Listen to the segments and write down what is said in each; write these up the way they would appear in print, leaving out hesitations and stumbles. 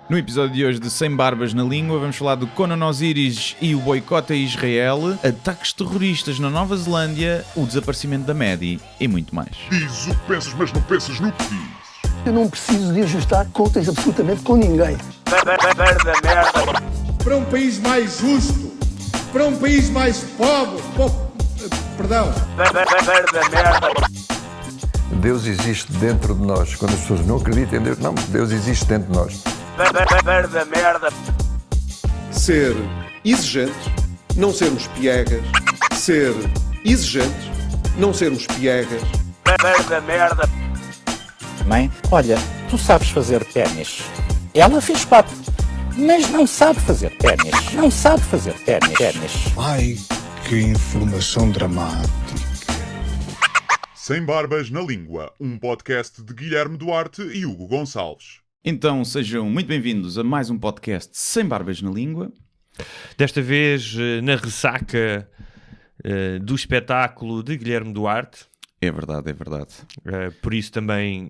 No episódio de hoje de Sem Barbas na Língua, vamos falar do Conan Osiris e o boicote a Israel, ataques terroristas na Nova Zelândia, o desaparecimento da Maddie e muito mais. Diz o que pensas, mas não pensas no que dizes. Eu não preciso de ajustar contas absolutamente com ninguém. Para um país mais justo, para um país mais pobre, perdão. Deus existe dentro de nós. Quando as pessoas não acreditam em Deus, não, Deus existe dentro de nós. Ser exigente, não sermos piegas. Ser exigente, não sermos piegas. Mãe, olha, tu sabes fazer ténis. Ela fez 4, mas não sabe fazer ténis. Não sabe fazer ténis. Ai, que informação dramática. Sem Barbas na Língua, um podcast de Guilherme Duarte e Hugo Gonçalves. Então sejam muito bem-vindos a mais um podcast Sem Barbas na Língua. Desta vez na ressaca do espetáculo de Guilherme Duarte. É verdade, é verdade. Por isso também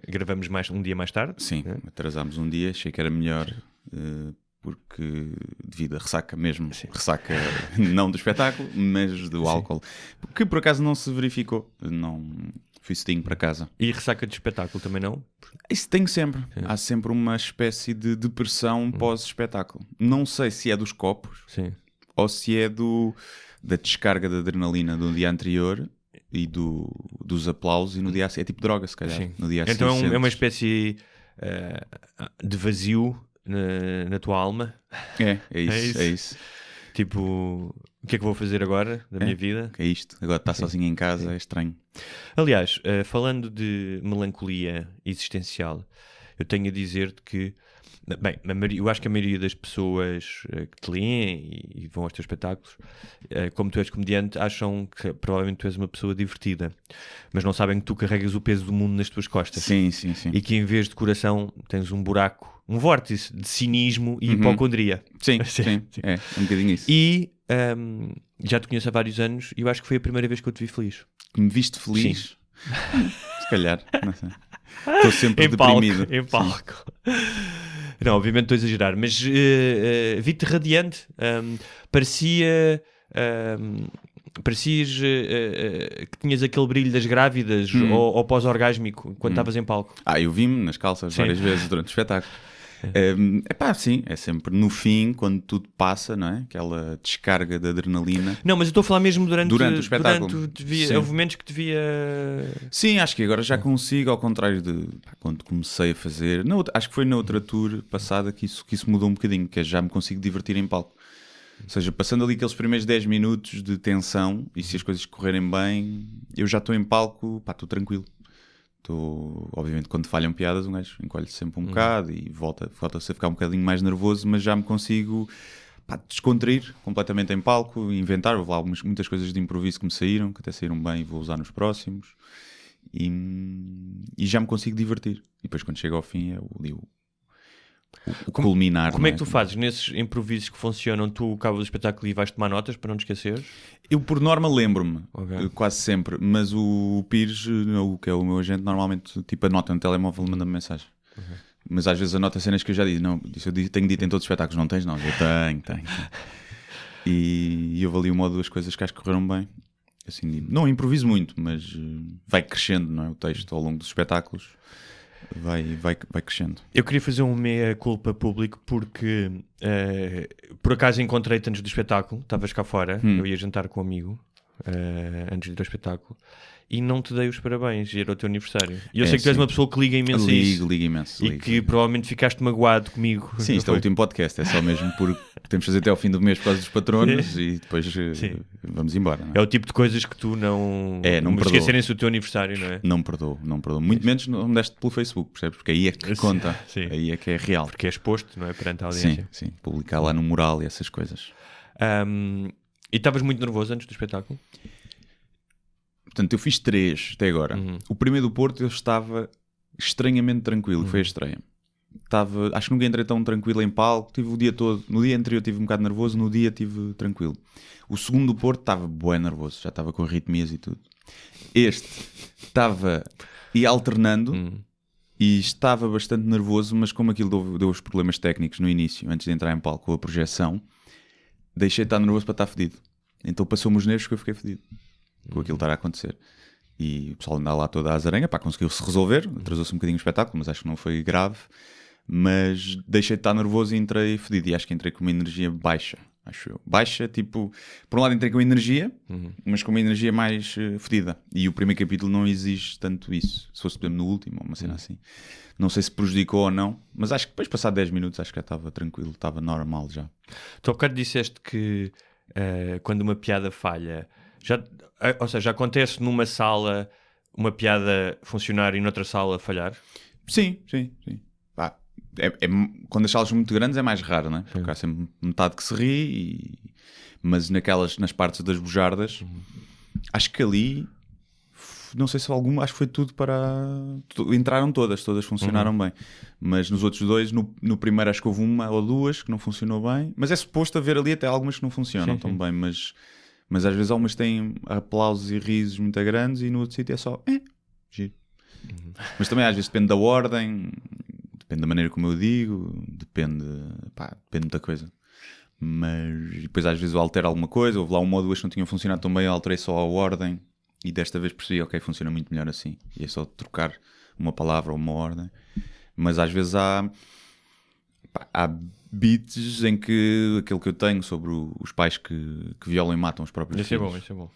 gravamos um dia mais tarde. Sim, atrasámos um dia, achei que era melhor, porque devido à ressaca mesmo, sim. Ressaca não do espetáculo, mas do álcool, que por acaso não se verificou, não fui cedinho para casa. E ressaca de espetáculo também não? Isso tenho sempre, há sempre uma espécie de depressão pós-espetáculo. Não sei se é dos copos, sim, ou se é da descarga de adrenalina do dia anterior e dos aplausos, e no dia é tipo droga, se calhar. Sim. No dia então é uma espécie de vazio na tua alma. É isso. Tipo, o que é que vou fazer agora da minha vida? É isto, agora está sozinho em casa, é estranho. Aliás, falando de melancolia existencial, eu tenho a dizer-te que, bem, eu acho que a maioria das pessoas que te leem e vão aos teus espetáculos, como tu és comediante, acham que provavelmente tu és uma pessoa divertida, mas não sabem que tu carregas o peso do mundo nas tuas costas. Sim. E que em vez de coração tens um buraco, um vórtice de cinismo e hipocondria. Sim, é um bocadinho isso. E já te conheço há vários anos e eu acho que foi a primeira vez que eu te vi feliz. Que me viste feliz? Se calhar, não sei. Estou sempre deprimido. Em palco. Não, obviamente estou a exagerar, mas vi-te radiante. Parecias que tinhas aquele brilho das grávidas ou pós-orgásmico quando estavas em palco. Eu vi-me nas calças várias vezes durante o espetáculo. Sim, é sempre no fim, quando tudo passa, não é? Aquela descarga de adrenalina. Não, mas eu estou a falar mesmo durante o espetáculo. Houve momentos que te via... Sim, acho que agora já consigo, ao contrário de quando comecei a fazer. Acho que foi na outra tour passada que isso mudou um bocadinho, que já me consigo divertir em palco. Ou seja, passando ali aqueles primeiros 10 minutos de tensão, e se as coisas correrem bem, eu já estou em palco, estou tranquilo. Obviamente, quando falham piadas, um gajo encolhe-se sempre um bocado e volta-se a ficar um bocadinho mais nervoso, mas já me consigo descontrair completamente em palco, inventar. Houve lá muitas coisas de improviso que me saíram, que até saíram bem e vou usar nos próximos, e já me consigo divertir. E depois, quando chega ao fim, é o culminar. Como é que tu fazes nesses improvisos que funcionam? Tu acabas o espetáculo e vais tomar notas para não te esqueceres? Eu, por norma, lembro-me, quase sempre, mas o Pires, que é o meu agente, normalmente anota no telemóvel e manda-me mensagem. Mas às vezes anota cenas que eu já disse. Não, eu tenho dito em todos os espetáculos. Não tens? Não, eu tenho. E eu ali uma ou duas coisas que acho que correram bem. Assim, não improviso muito, mas vai crescendo, não é? O texto ao longo dos espetáculos vai crescendo. Eu queria fazer um meia-culpa público porque por acaso encontrei-te antes do espetáculo, estavas cá fora, eu ia jantar com um amigo antes de ir ao espetáculo e não te dei os parabéns, e era o teu aniversário. E eu sei que tu és uma pessoa que liga imenso a isso. Ligo imenso. E que provavelmente ficaste magoado comigo. Sim, isto é o último podcast, é só mesmo porque temos de fazer até ao fim do mês por causa dos patronos e depois vamos embora. Não é? É o tipo de coisas que tu não esquecerem-se do teu aniversário, não é? Não perdoo. Muito menos não me deste pelo Facebook, percebes? Porque aí é que conta, aí é que é real. Porque é exposto, não é? Perante a audiência. Sim, publicar lá no mural e essas coisas. E estavas muito nervoso antes do espetáculo? Portanto, eu fiz 3 até agora. O primeiro do Porto eu estava estranhamente tranquilo, foi a estreia. Acho que nunca entrei tão tranquilo em palco, tive o dia todo. No dia anterior tive um bocado nervoso, no dia tive tranquilo. O segundo do Porto estava bué nervoso, já estava com arritmias e tudo. Este ia alternando, E estava bastante nervoso, mas como aquilo deu os problemas técnicos no início, antes de entrar em palco com a projeção, deixei de estar nervoso para estar fedido. Então passou-me os nervos que eu fiquei fedido com aquilo estar a acontecer. E o pessoal anda lá toda a azarenha, pá, conseguiu-se resolver, atrasou-se um bocadinho o espetáculo, mas acho que não foi grave. Mas deixei de estar nervoso e entrei fedido. E acho que entrei com uma energia baixa, acho eu. Baixa, tipo, por um lado entrei com energia, mas com uma energia mais fedida. E o primeiro capítulo não exige tanto isso. Se fosse, por exemplo, no último, uma cena assim. Não sei se prejudicou ou não, mas acho que depois, passado 10 minutos, acho que já estava tranquilo, estava normal já. Tu há bocado disseste que quando uma piada falha, ou seja, acontece numa sala uma piada funcionar e noutra sala falhar? Sim. Pá, quando as salas são muito grandes é mais raro, né? Porque há sempre metade que se ri, mas nas partes das bujardas, acho que ali, não sei se alguma, acho que foi tudo entraram todas funcionaram bem. Mas nos outros dois, no primeiro acho que houve uma ou duas que não funcionou bem, mas é suposto haver ali até algumas que não funcionam tão bem, mas às vezes algumas têm aplausos e risos muito grandes e no outro sítio é só giro. Mas também às vezes depende da ordem, depende da maneira como eu digo, depende de muita coisa. Mas depois às vezes eu altero alguma coisa, houve lá uma ou duas que não tinham funcionado tão bem, eu alterei só a ordem e desta vez percebi, ok, funciona muito melhor assim. E é só trocar uma palavra ou uma ordem. Mas às vezes há beats em que aquele que eu tenho sobre os pais que violam e matam os próprios filhos. Isso é bom.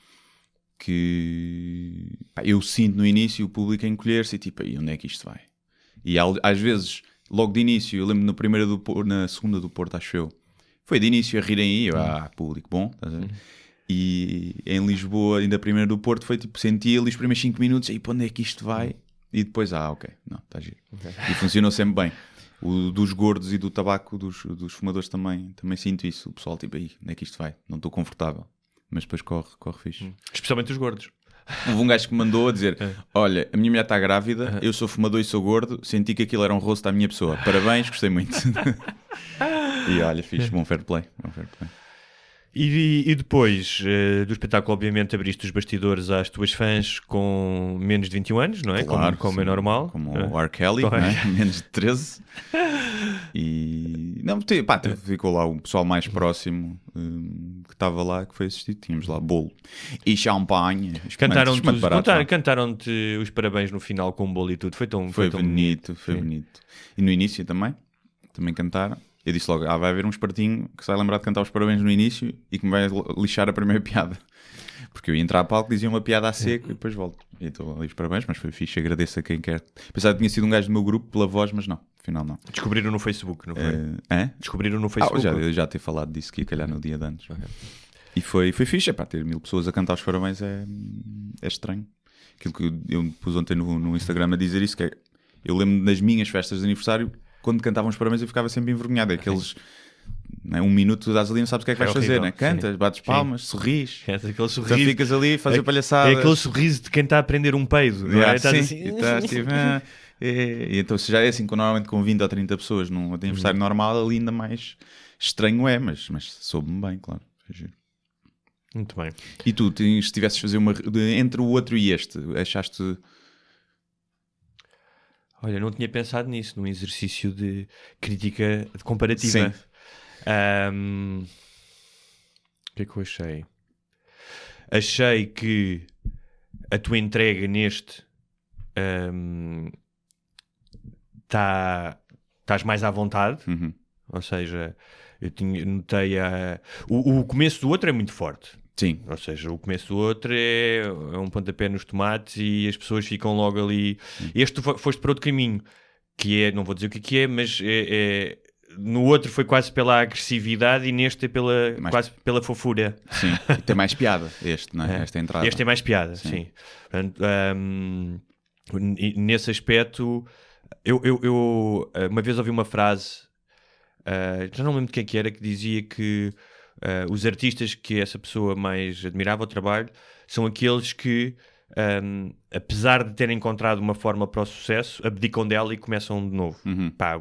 Que eu sinto no início o público a encolher-se e tipo, aí onde é que isto vai? E às vezes, logo de início, eu lembro na segunda do Porto, acho eu, foi de início a rirem aí, público bom, estás a ver? E em Lisboa, ainda a primeira do Porto, foi tipo, senti ali os primeiros 5 minutos, aí para onde é que isto vai? E depois, ok, não, está giro. E funcionou sempre bem. O dos gordos e do tabaco, dos fumadores também sinto isso. O pessoal tipo, aí, onde é que isto vai? Não estou confortável. Mas depois corre fixe. Especialmente os gordos. Houve um gajo que me mandou a dizer, olha, a minha mulher está grávida, eu sou fumador e sou gordo, senti que aquilo era um rosto à minha pessoa. Parabéns, gostei muito. E olha, fixe, bom fair play. E depois do espetáculo, obviamente, abriste os bastidores às tuas fãs com menos de 21 anos, não é? Claro, como é normal. Como o R. Kelly, não é? Menos de 13. E não, ficou lá o pessoal mais próximo que estava lá, que foi assistir. Tínhamos lá bolo e champanhe. Cantaram-te os parabéns no final com bolo e tudo. Foi bonito. E no início também cantaram. Eu disse logo, vai haver um espertinho que se vai lembrar de cantar os parabéns no início e que me vai lixar a primeira piada. Porque eu ia entrar a palco, dizia uma piada a seco e depois volto. E estou ali os parabéns, mas foi fixe, agradeço a quem quer. Pensava que tinha sido um gajo do meu grupo pela voz, mas não, afinal não. Descobriram no Facebook, não foi? Descobriram no Facebook? Eu já ter falado disso que ia calhar no dia de antes. Okay. E foi fixe, ter 1000 pessoas a cantar os parabéns é estranho. Aquilo que eu pus ontem no Instagram a dizer isso, que é, eu lembro das minhas festas de aniversário, quando cantavam os parabéns eu ficava sempre envergonhado. Aqueles 1 minuto das ali, não sabes o que é que vais fazer, né? Cantas, bates palmas, sorris. Aquele sorriso. Então ficas ali a fazer palhaçada. É aquele sorriso de quem está a aprender um peido, não é? Estás assim. E então se já é assim, normalmente com 20 ou 30 pessoas num aniversário normal, ali ainda mais estranho é, mas soube-me bem, claro. Muito bem. E tu, se tivesses de fazer entre o outro e este, achaste... Olha, não tinha pensado nisso, num exercício de crítica comparativa. Sim. O que é que eu achei? Achei que a tua entrega neste estás mais à vontade. Ou seja, eu notei o começo do outro é muito forte. Sim. Ou seja, o começo do outro é um pontapé nos tomates e as pessoas ficam logo ali. Este tu foste para outro caminho, que é, não vou dizer o que é, mas no outro foi quase pela agressividade e neste é quase pela fofura. Sim, e tem mais piada este, não é? Esta entrada. Este tem mais piada, sim. Portanto, nesse aspecto, eu uma vez ouvi uma frase, já não lembro de quem que era, que dizia que os artistas que essa pessoa mais admirava o trabalho são aqueles que, apesar de terem encontrado uma forma para o sucesso, abdicam dela e começam de novo.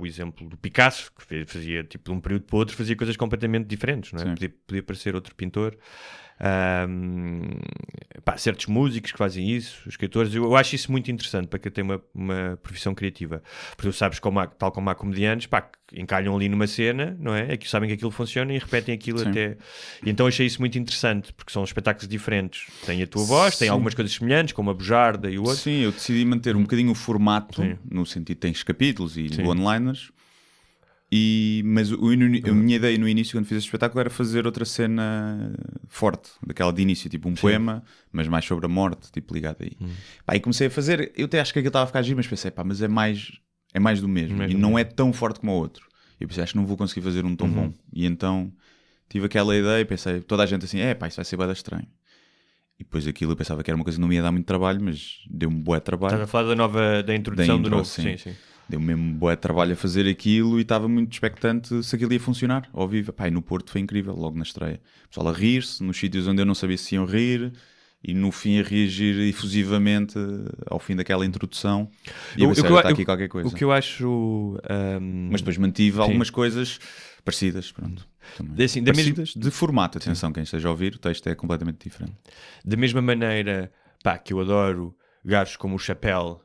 O exemplo do Picasso, que fazia tipo de um período para o outro, fazia coisas completamente diferentes, não é? Podia parecer outro pintor. Certos músicos que fazem isso, escritores. Eu acho isso muito interessante para quem tem uma profissão criativa, porque tu sabes, tal como há comediantes, que encalham ali numa cena, não é? É que sabem que aquilo funciona e repetem aquilo até. E então achei isso muito interessante, porque são espetáculos diferentes. Tem a tua voz, tem algumas coisas semelhantes, como a bujarda e o outro. Sim, eu decidi manter um bocadinho o formato, no sentido de tens capítulos e one-liners. Mas a minha ideia no início, quando fiz este espetáculo, era fazer outra cena forte, daquela de início, tipo um poema, mas mais sobre a morte, tipo ligado aí. E comecei a fazer, eu até acho que aquilo estava a ficar giro, mas pensei, mas é mais do mesmo, e não é tão forte como o outro. E eu pensei, acho que não vou conseguir fazer um tão bom. E então tive aquela ideia e pensei, toda a gente assim, isso vai ser bué estranho. E depois aquilo eu pensava que era uma coisa que não me ia dar muito trabalho, mas deu-me bué trabalho. Estás a falar da introdução do novo. Sim. Deu mesmo bué trabalho a fazer aquilo e estava muito expectante se aquilo ia funcionar ao vivo. E no Porto foi incrível, logo na estreia. O pessoal a rir-se, nos sítios onde eu não sabia se iam rir, e no fim a reagir efusivamente ao fim daquela introdução. E eu pensei, está aqui qualquer coisa. O que eu acho... Mas depois mantive algumas coisas parecidas, pronto. Parecidas de formato, atenção, quem esteja a ouvir, o texto é completamente diferente. Da mesma maneira, que eu adoro gajos como o Chappelle,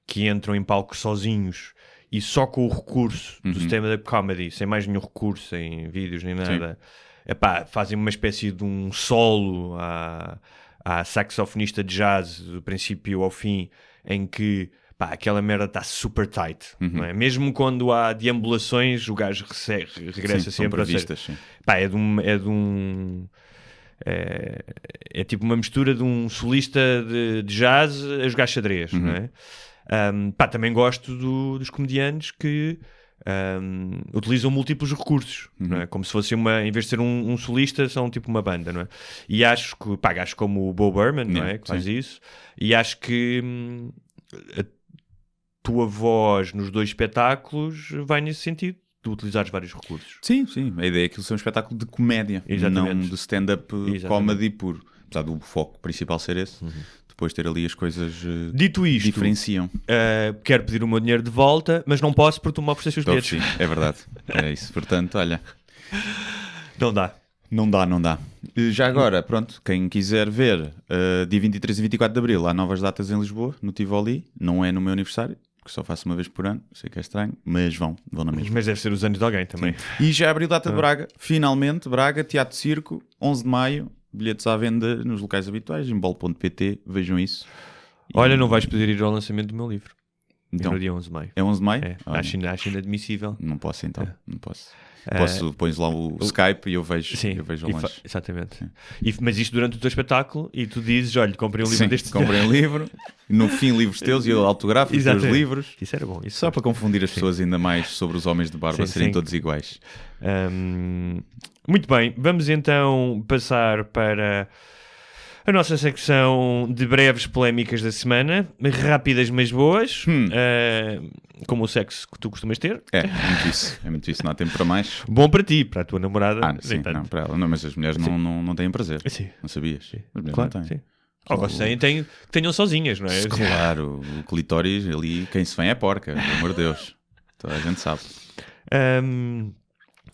que entram em palcos sozinhos e só com o recurso do stand-up comedy, sem mais nenhum recurso em vídeos nem nada, fazem uma espécie de um solo à saxofonista de jazz do princípio ao fim, em que aquela merda está super tight, não é? Mesmo quando há deambulações, o gajo regressa sempre a ser. É tipo uma mistura de um solista de jazz a jogar xadrez, não é? Também gosto dos comediantes que utilizam múltiplos recursos, não é? Como se fosse em vez de ser um solista, são tipo uma banda, não é? E acho que, gajos como o Bo Burnham, não é? Que faz isso, e acho que a tua voz nos dois espetáculos vai nesse sentido, de utilizares vários recursos. Sim, a ideia é que isso é um espetáculo de comédia, não de stand-up comedy puro, apesar do foco principal ser esse. Depois ter ali as coisas dito isto, diferenciam. Quero pedir o meu dinheiro de volta, mas não posso porque tu me ofereceste os bilhetes. Sim, é verdade. É isso. Portanto, olha... Não dá. Não dá. Já agora, pronto, quem quiser ver, dia 23 e 24 de Abril, há novas datas em Lisboa, no Tivoli. Não é no meu aniversário, que só faço uma vez por ano. Sei que é estranho, mas vão na mesma. Mas deve ser os anos de alguém também. Sim. E já abriu data de Braga. Finalmente, Braga, Teatro Circo, 11 de maio. Bilhetes à venda nos locais habituais, em bol.pt, vejam isso. Olha, não vais poder ir ao lançamento do meu livro. Então, no dia 11 de maio. É 11 de maio? Acho inadmissível. Não posso então, não posso. Pões lá o Skype e eu vejo ao longe. Exatamente. Mas isto durante o teu espetáculo e tu dizes, olha, comprei um livro deste. Comprei um livro, no fim livros teus e eu autografo os teus livros. Isso era bom. Só para confundir as pessoas ainda mais sobre os homens de barba serem todos iguais. Muito bem, vamos então passar para a nossa secção de breves polémicas da semana, rápidas mas boas, como o sexo que tu costumas ter. É muito isso, não há tempo para mais. Bom para ti, para a tua namorada. Sim, não, para ela. Não, mas as mulheres não têm prazer. Sim. Não sabias? Sim. As mulheres Claro, não têm. sim. Que tenham sozinhas, não é? Claro, o clitóris ali, quem se vem é porca, pelo amor de Deus. Toda a gente sabe.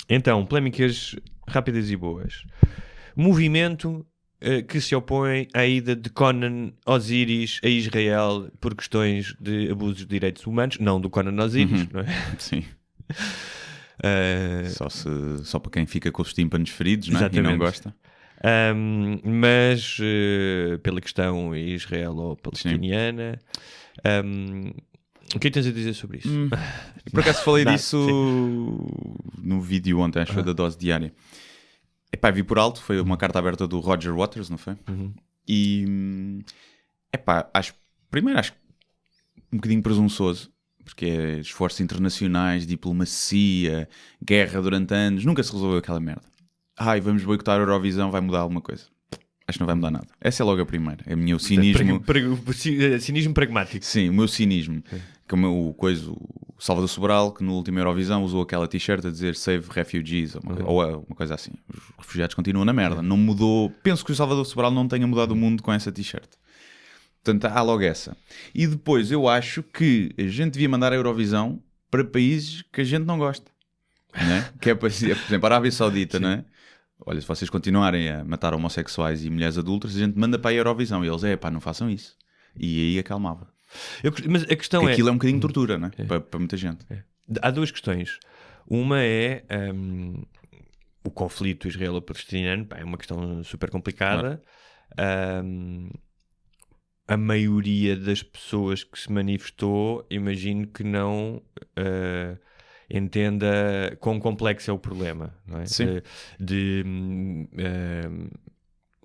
Então, polémicas rápidas e boas. Movimento que se opõe à ida de Conan Osiris a Israel por questões de abusos de direitos humanos. Não do Conan Osiris, não é? Sim. Só para quem fica com os tímpanos feridos, não é? E não gosta. Mas pela questão israelo-palestiniana... o que tens a dizer sobre isso? Por acaso falei disso no vídeo ontem, acho que foi da Dose Diária. Vi por alto, foi uma carta aberta do Roger Waters, não foi? E acho um bocadinho presunçoso, porque é esforços internacionais, diplomacia, guerra durante anos, nunca se resolveu aquela merda. Vamos boicotar a Eurovisão, vai mudar alguma coisa. Acho que não vai mudar nada. Essa é logo a primeira. É o meu cinismo. Cinismo pragmático. Sim, o meu cinismo. Como o Salvador Sobral, que no último Eurovisão usou aquela t-shirt a dizer Save Refugees, ou uma coisa assim. Os refugiados continuam na merda. Não mudou. Penso que o Salvador Sobral não tenha mudado o mundo com essa t-shirt. Portanto, há logo essa. E depois, eu acho que a gente devia mandar a Eurovisão para países que a gente não gosta. Não é? Que é, por exemplo, a Arábia Saudita, não é? olha, se vocês continuarem a matar homossexuais e mulheres adultas, a gente manda para a Eurovisão. E eles, não façam isso. E aí acalmava. Mas a questão porque aquilo é um bocadinho de tortura, não é? Para muita gente. Há duas questões. Uma é o conflito israelo-palestiniano, é uma questão super complicada. A maioria das pessoas que se manifestou, imagino que não entenda quão complexo é o problema, não é? Sim.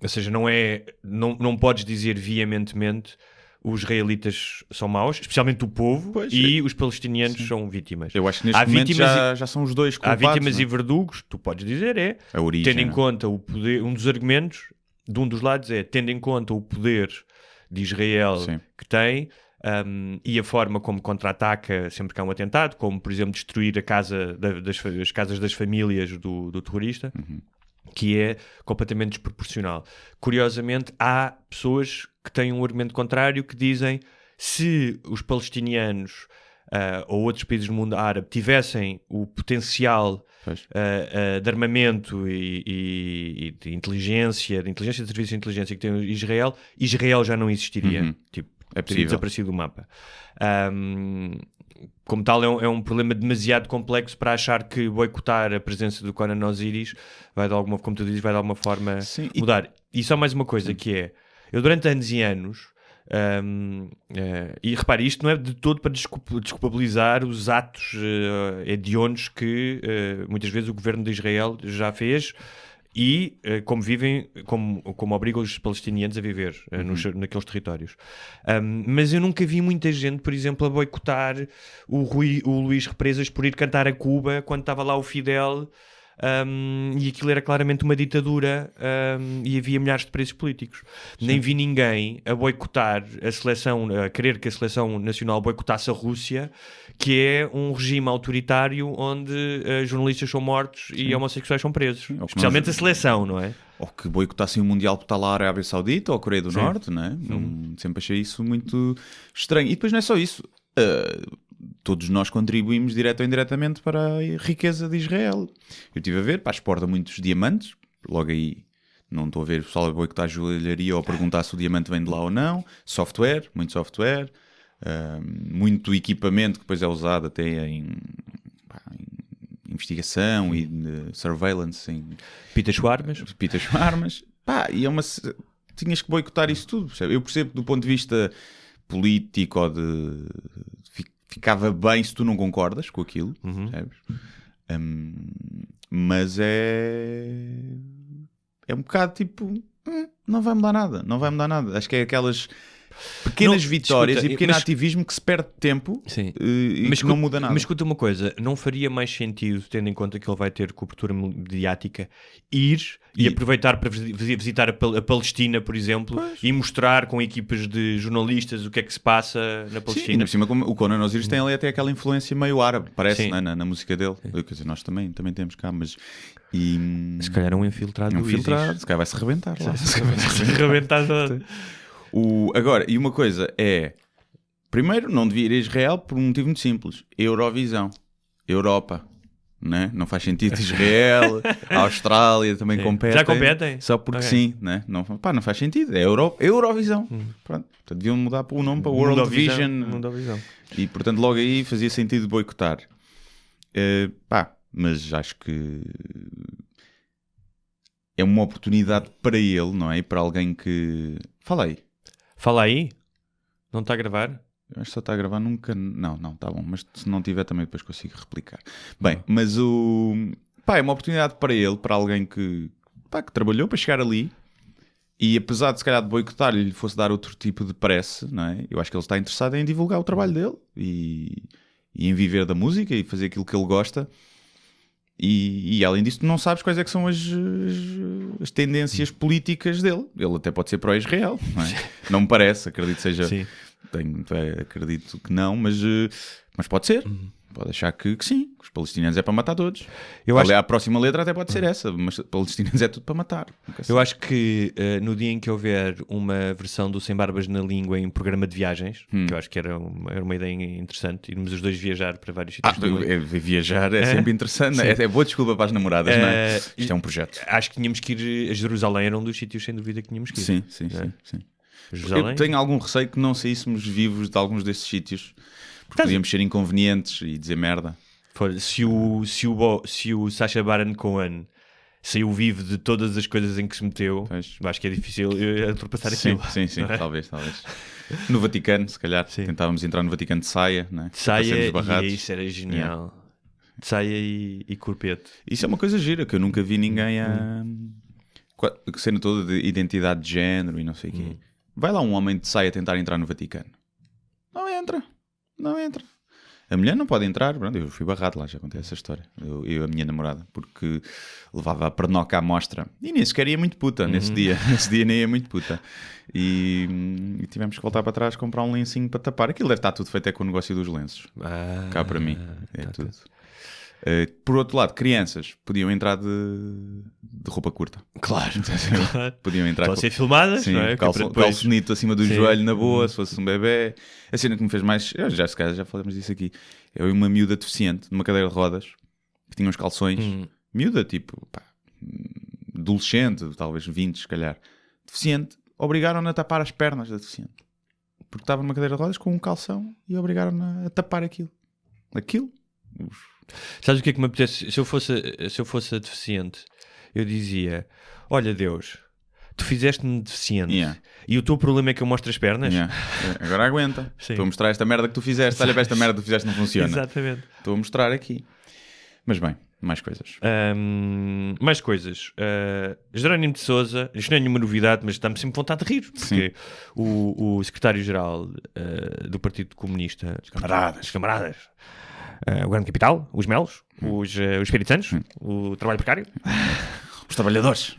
Ou seja, não podes dizer veementemente os israelitas são maus, especialmente o povo, e os palestinianos são vítimas. Eu acho que neste momento já são os dois culpados. Há vítimas e verdugos, tu podes dizer, a origem, tendo em conta o poder, um dos argumentos de um dos lados tendo em conta o poder de Israel que tem, e a forma como contra-ataca sempre que há um atentado, como por exemplo destruir as casas das famílias do terrorista, que é completamente desproporcional. Curiosamente, há pessoas que têm um argumento contrário que dizem se os palestinianos ou outros países do mundo árabe tivessem o potencial de armamento e de inteligência, de serviços de inteligência que tem Israel já não existiria. Teria desaparecido do mapa. Como tal, é um problema demasiado complexo para achar que boicotar a presença do Conan Osiris vai de alguma, como tu dizes, vai de alguma forma mudar. E só mais uma coisa que é, eu durante anos e anos, e repare, isto não é de todo para desculpabilizar os atos hediondos que muitas vezes o governo de Israel já fez e como obriga os palestinianos a viver naqueles territórios. Mas eu nunca vi muita gente, por exemplo, a boicotar o Luís Represas por ir cantar a Cuba quando estava lá o Fidel, e aquilo era claramente uma ditadura, e havia milhares de presos políticos. Nem vi ninguém a boicotar a seleção, a querer que a seleção nacional boicotasse a Rússia, que é um regime autoritário onde jornalistas são mortos e homossexuais são presos. Especialmente a seleção, não é? Ou que boicotassem o Mundial por estar lá a Arábia Saudita ou a Coreia do Norte, não é? Sempre achei isso muito estranho. E depois não é só isso. Todos nós contribuímos direto ou indiretamente para a riqueza de Israel. Eu estive a ver, exporta muitos diamantes, logo aí não estou a ver o pessoal a boicotar a joalharia ou a perguntar se o diamante vem de lá ou não. Software, muito software, muito equipamento que depois é usado até em investigação e surveillance em Pitas armas. E tinhas que boicotar isso tudo, percebe? Eu percebo do ponto de vista político ou ficava bem se tu não concordas com aquilo, sabes? Mas é um bocado tipo, não vai mudar nada. Acho que é aquelas pequenas vitórias e pequeno ativismo que se perde tempo e mas que não muda nada. Mas escuta uma coisa, não faria mais sentido, tendo em conta que ele vai ter cobertura mediática, ir e aproveitar para visitar a Palestina, por exemplo, e mostrar com equipas de jornalistas o que é que se passa na Palestina? Sim, por cima, como o Conan Osiris tem ali até aquela influência meio árabe, parece, né, na música dele. Quer dizer, nós também temos cá, mas... Se calhar é um infiltrado. Se calhar vai-se rebentar lá. Se rebentar todo. Agora, e uma coisa é... Primeiro, não devia ir a Israel por um motivo muito simples. Eurovisão. Europa. Né? Não faz sentido Israel, a Austrália também competem. Já competem? Só porque sim. Né? Não faz sentido. É Eurovisão. Pronto. Portanto, deviam mudar o nome para World Vision. E, portanto, logo aí fazia sentido boicotar. Mas acho que... é uma oportunidade para ele, não é? E para alguém que... Fala aí. Não está a gravar? Eu acho que só está a gravar nunca... Não, está bom. Mas se não tiver também depois consigo replicar. Bem, mas é uma oportunidade para ele, para alguém que trabalhou para chegar ali e apesar de se calhar de boicotar lhe fosse dar outro tipo de press, não é? Eu acho que ele está interessado em divulgar o trabalho dele e em viver da música e fazer aquilo que ele gosta. E além disso, tu não sabes quais é que são as tendências políticas dele. Ele até pode ser pró-Israel, não é? Não me parece, acredito que seja... Sim. Acredito que não, mas pode ser. Pode achar que sim, que os palestinianos é para matar todos. Eu acho... A próxima letra até pode ser essa, mas palestinianos é tudo para matar. Eu acho que no dia em que houver uma versão do Sem Barbas na Língua em programa de viagens, que eu acho que era uma ideia interessante, irmos os dois viajar para vários sítios. Viajar é sempre interessante. É boa desculpa para as namoradas, não é? Isto é um projeto. Acho que tínhamos que ir a Jerusalém, era um dos sítios sem dúvida que tínhamos que ir. Sim. Jerusalém? Eu tenho algum receio que não saíssemos vivos de alguns desses sítios, porque podíamos ser inconvenientes e dizer merda. Se o Sacha Baron Cohen saiu vivo de todas as coisas em que se meteu, acho que é difícil ultrapassar aquilo. Sim, é? talvez. No Vaticano, se calhar, tentávamos entrar no Vaticano de saia, né? De saia, e isso era genial. De saia e corpete. Isso é uma coisa gira, que eu nunca vi ninguém a cena toda de identidade de género e não sei o quê. Vai lá um homem de saia tentar entrar no Vaticano. Não entra. A mulher não pode entrar. Pronto, eu fui barrado lá, já contei essa história. Eu e a minha namorada, porque levava a pernoca à mostra. E nem sequer ia muito puta nesse dia. Nesse dia nem ia muito puta. E tivemos que voltar para trás comprar um lencinho para tapar. Aquilo deve estar tudo feito com o negócio dos lenços. Cá para mim. É tudo. Por outro lado, crianças podiam entrar de roupa curta. Claro. Podiam entrar para ser filmadas, sim, não é? Calçonito acima do joelho na boa, se fosse um bebê. A cena que me fez mais... Já falamos disso aqui. Eu e uma miúda deficiente, numa cadeira de rodas, que tinha uns calções. Miúda, tipo, adolescente, talvez 20, se calhar. Deficiente. Obrigaram-na a tapar as pernas da deficiente. Porque estava numa cadeira de rodas com um calção e obrigaram-na a tapar aquilo. Sabes o que é que me apetece? Se eu fosse a deficiente, eu dizia: olha Deus, tu fizeste-me deficiente e o teu problema é que eu mostro as pernas? Agora aguenta. Estou a mostrar esta merda que tu fizeste. Olha para esta merda que tu fizeste, não funciona. Exatamente. Estou a mostrar aqui. Mas bem, mais coisas. Jerónimo de Sousa, isto não é nenhuma novidade, mas dá-me sempre vontade de rir, porque o secretário-geral do Partido Comunista, os camaradas, o Grande Capital, os Melos, os Espíritos Santos, o Trabalho Precário, os trabalhadores.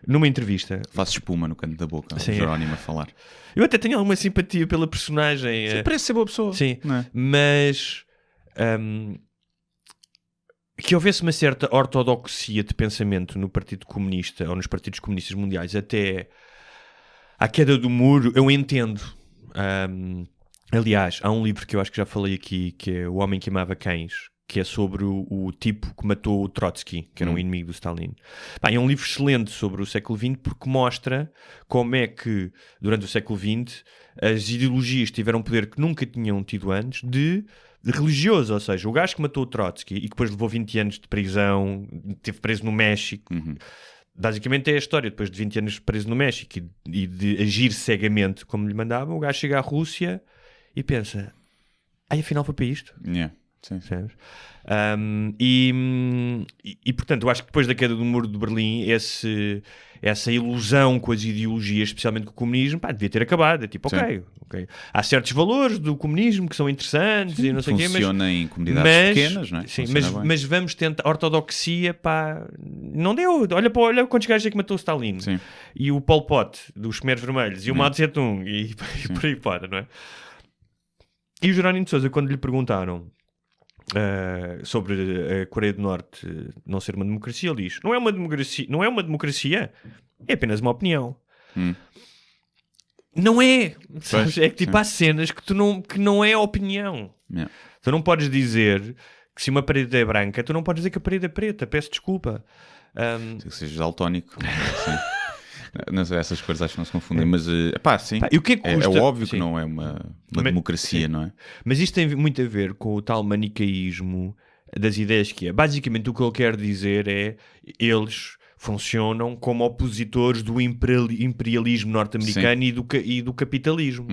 Numa entrevista, faço espuma no canto da boca, o Jerónimo a falar. Eu até tenho alguma simpatia pela personagem. Parece ser boa pessoa. Sim, mas que houvesse uma certa ortodoxia de pensamento no Partido Comunista ou nos partidos comunistas mundiais até à queda do muro, eu entendo. Aliás, há um livro que eu acho que já falei aqui, que é O Homem que Amava Cães, que é sobre o tipo que matou o Trotsky, que era um inimigo do Stalin. É um livro excelente sobre o século XX, porque mostra como é que, durante o século XX, as ideologias tiveram poder que nunca tinham tido antes de religioso, ou seja, o gajo que matou o Trotsky e que depois levou 20 anos de prisão, esteve preso no México. Basicamente é a história, depois de 20 anos preso no México e de agir cegamente como lhe mandavam, o gajo chega à Rússia e pensa, afinal foi para isto? Sim. E portanto, eu acho que depois da queda do Muro de Berlim, essa ilusão com as ideologias, especialmente com o comunismo, devia ter acabado. É tipo, ok. Há certos valores do comunismo que são interessantes e não sei o quê, mas funciona em comunidades pequenas, não é? Sim, mas vamos tentar ortodoxia, não deu. Olha quantos gajos é que matou o Stalin. Sim. E o Pol Pot dos Khmeres Vermelhos e o Mao Tse-tung e por aí fora, não é? E o Jerónimo de Sousa, quando lhe perguntaram sobre a Coreia do Norte não ser uma democracia, ele diz: não é uma democracia, é apenas uma opinião. Não é, sabes? É que tipo, há cenas que não é opinião. Tu não podes dizer que se uma parede é branca, tu não podes dizer que a parede é preta. Peço desculpa. Que seja daltónico. Não sei, essas coisas acho que não se confundem, mas sim, e o que é que custa? É óbvio que não é uma democracia, não é? Mas isto tem muito a ver com o tal manicaísmo das ideias que é. Basicamente o que ele quer dizer é eles funcionam como opositores do imperialismo norte-americano e do capitalismo.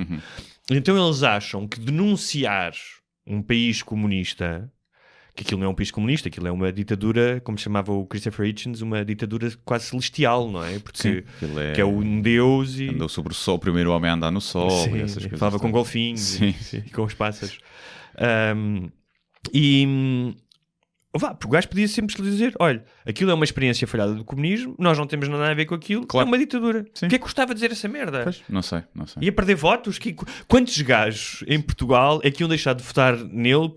Então eles acham que denunciar um país comunista, que aquilo não é um país comunista, aquilo é uma ditadura, como chamava o Christopher Hitchens, uma ditadura quase celestial, não é? Porque que é um deus e... Andou sobre o sol, o primeiro homem a andar no sol. Sim, e essas coisas. Falava com golfinhos e com os pássaros. Porque o gajo podia sempre dizer, olha, aquilo é uma experiência falhada do comunismo, nós não temos nada a ver com aquilo, Claro. é uma ditadura. Sim. O que é que gostava de dizer essa merda? Pois, não sei. Ia perder votos? Quantos gajos em Portugal é que iam deixar de votar nele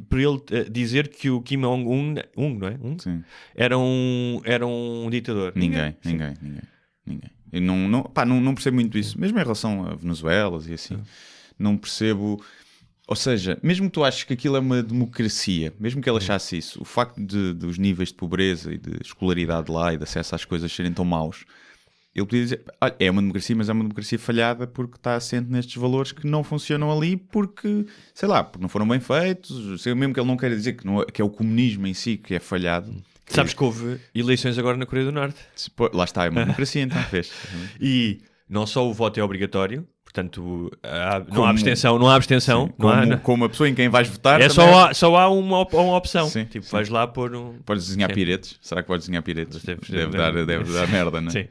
por ele dizer que o Kim Jong-un, não é? Sim. Era um ditador? Ninguém. Eu não percebo muito isso. Mesmo em relação a Venezuelas e assim. Não percebo... Ou seja, mesmo que tu aches que aquilo é uma democracia, mesmo que ele achasse isso, o facto dos níveis de pobreza e de escolaridade lá e de acesso às coisas serem tão maus, ele podia dizer, olha, é uma democracia, mas é uma democracia falhada porque está assente nestes valores que não funcionam ali porque, sei lá, porque não foram bem feitos, mesmo que ele não queira dizer que é o comunismo em si que é falhado. Sabes que houve eleições agora na Coreia do Norte. Lá está, é uma democracia, então, fez. E não só o voto é obrigatório, portanto, não há abstenção. Sim, como a pessoa em quem vais votar. Só há uma opção. Sim, tipo, sim. vais lá pôr um... Podes desenhar Sim. piretes? Será que podes desenhar piretes? Deve Deve dar merda, não é? Sim.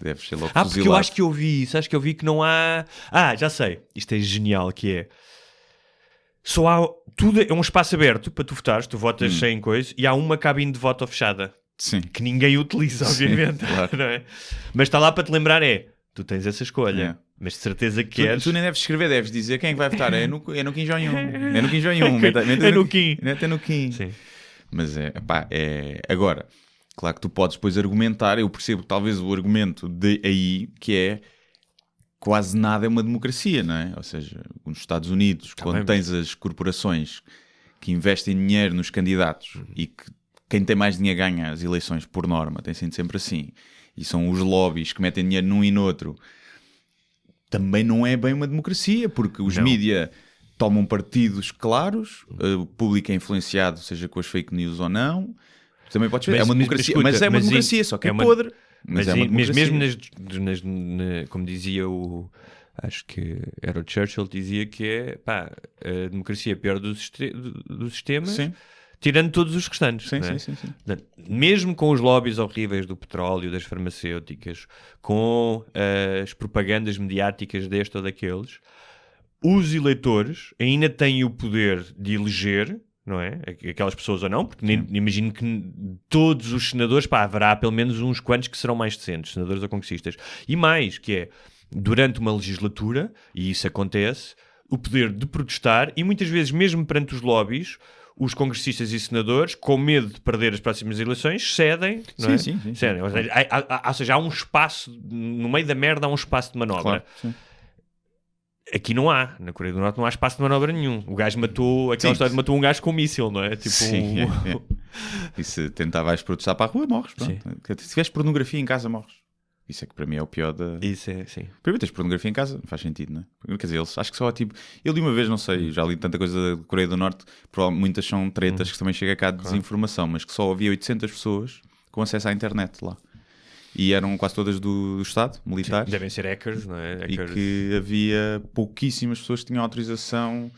Deve ser logo porque eu fuzilado. acho que eu vi isso. Acho que eu vi que não há... já sei. Isto é genial, que é... Só há... Tudo é um espaço aberto para tu votares. Tu votas sem coisa. E há uma cabine de voto fechada. Sim. Que ninguém utiliza, obviamente. Claro. Não é? Mas está lá para te lembrar, tu tens essa escolha. É. Mas de certeza que queres... Tu nem deves escrever, deves dizer quem é que vai votar. É no Kim Jong-un. É no Kim Jong-un. É no Kim. Mete no Kim. Sim. Mas agora, claro que tu podes depois argumentar, eu percebo talvez o argumento de aí, que é quase nada é uma democracia, não é? Ou seja, nos Estados Unidos, quando tens as corporações que investem dinheiro nos candidatos e que quem tem mais dinheiro ganha as eleições por norma, tem sido sempre assim, e são os lobbies que metem dinheiro num e noutro, também não é bem uma democracia, porque os mídia tomam partidos claros, o público é influenciado, seja com as fake news ou não. Também podes ver, é uma democracia, mas é uma democracia, só que é podre. Mas é uma democracia. Mesmo como dizia acho que era o Churchill, dizia que a democracia é pior do sistema, Sim. tirando todos os restantes. Sim, não é? sim. Mesmo com os lobbies horríveis do petróleo, das farmacêuticas, com as propagandas mediáticas deste ou daqueles, os eleitores ainda têm o poder de eleger, não é? Aquelas pessoas ou não, porque imagino que todos os senadores, haverá pelo menos uns quantos que serão mais decentes, senadores ou congressistas. E mais, que é, durante uma legislatura, e isso acontece, o poder de protestar, e muitas vezes mesmo perante os lobbies, os congressistas e senadores, com medo de perder as próximas eleições, cedem, não é? Sim. Cedem. Ou seja, há um espaço, no meio da merda há um espaço de manobra. Claro, sim. Aqui não há. Na Coreia do Norte não há espaço de manobra nenhum. O gajo matou... Aquela história de matou um gajo com um míssil, não é? Tipo Sim, E se tentar vais protestar para a rua, morres. Se tiveres pornografia em casa, morres. Isso é que para mim é o pior da... Isso é, sim. Primeiro tens pornografia em casa, não faz sentido, não é? Quer dizer, eles acho que só tipo... Eu li uma vez, não sei, já li tanta coisa da Coreia do Norte, provavelmente muitas são tretas que também chega cá de desinformação, mas que só havia 800 pessoas com acesso à internet lá. E eram quase todas do Estado, militares. Sim, devem ser hackers, não é? Hackers. E que havia pouquíssimas pessoas que tinham autorização,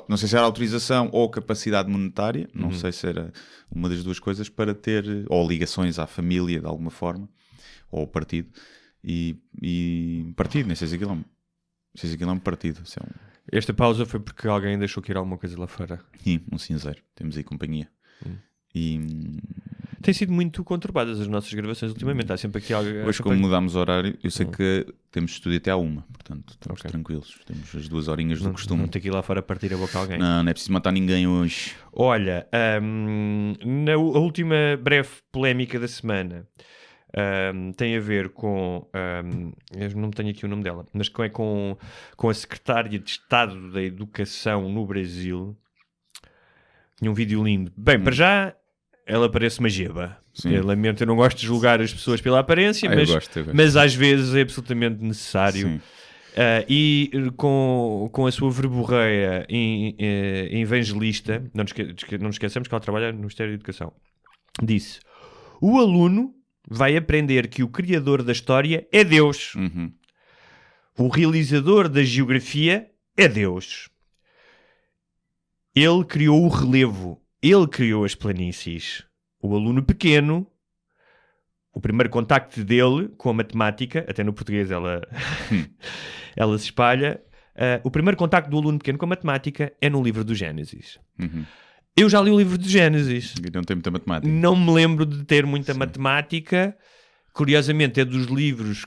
não sei se era autorização ou capacidade monetária, não sei se era uma das duas coisas, para ter, ou ligações à família de alguma forma, ou ao partido. E partido, nem sei se aquilo é um partido. Se é Esta pausa foi porque alguém deixou cair alguma coisa lá fora. um cinzeiro, temos aí companhia. Tem sido muito conturbadas as nossas gravações ultimamente. Há sempre aqui algo. Hoje, como mudámos o horário, eu sei que temos estúdio até à 1, portanto estamos tranquilos. Temos as 2 horinhas do costume. Não tem que ir lá fora partir a boca a alguém. Não é preciso matar ninguém hoje. Olha, a última breve polémica da semana tem a ver com... eu não tenho aqui o nome dela, mas é com a secretária de Estado da Educação no Brasil. Tinha um vídeo lindo. Bem, para já... Ela parece uma geba. Lamento, eu não gosto de julgar as pessoas pela aparência, mas, eu gosto. mas às vezes é absolutamente necessário. Sim. E com a sua verborreia evangelista, não nos esqueçamos que ela trabalha no Ministério da Educação, disse: o aluno vai aprender que o criador da história é Deus. O realizador da geografia é Deus. Ele criou o relevo. Ele criou as planícies. O aluno pequeno, o primeiro contacto dele com a matemática, até no português ela se espalha, o primeiro contacto do aluno pequeno com a matemática é no livro do Gênesis. Eu já li o livro de Gênesis. E não tem muita matemática. Não me lembro de ter muita matemática. Curiosamente, é dos livros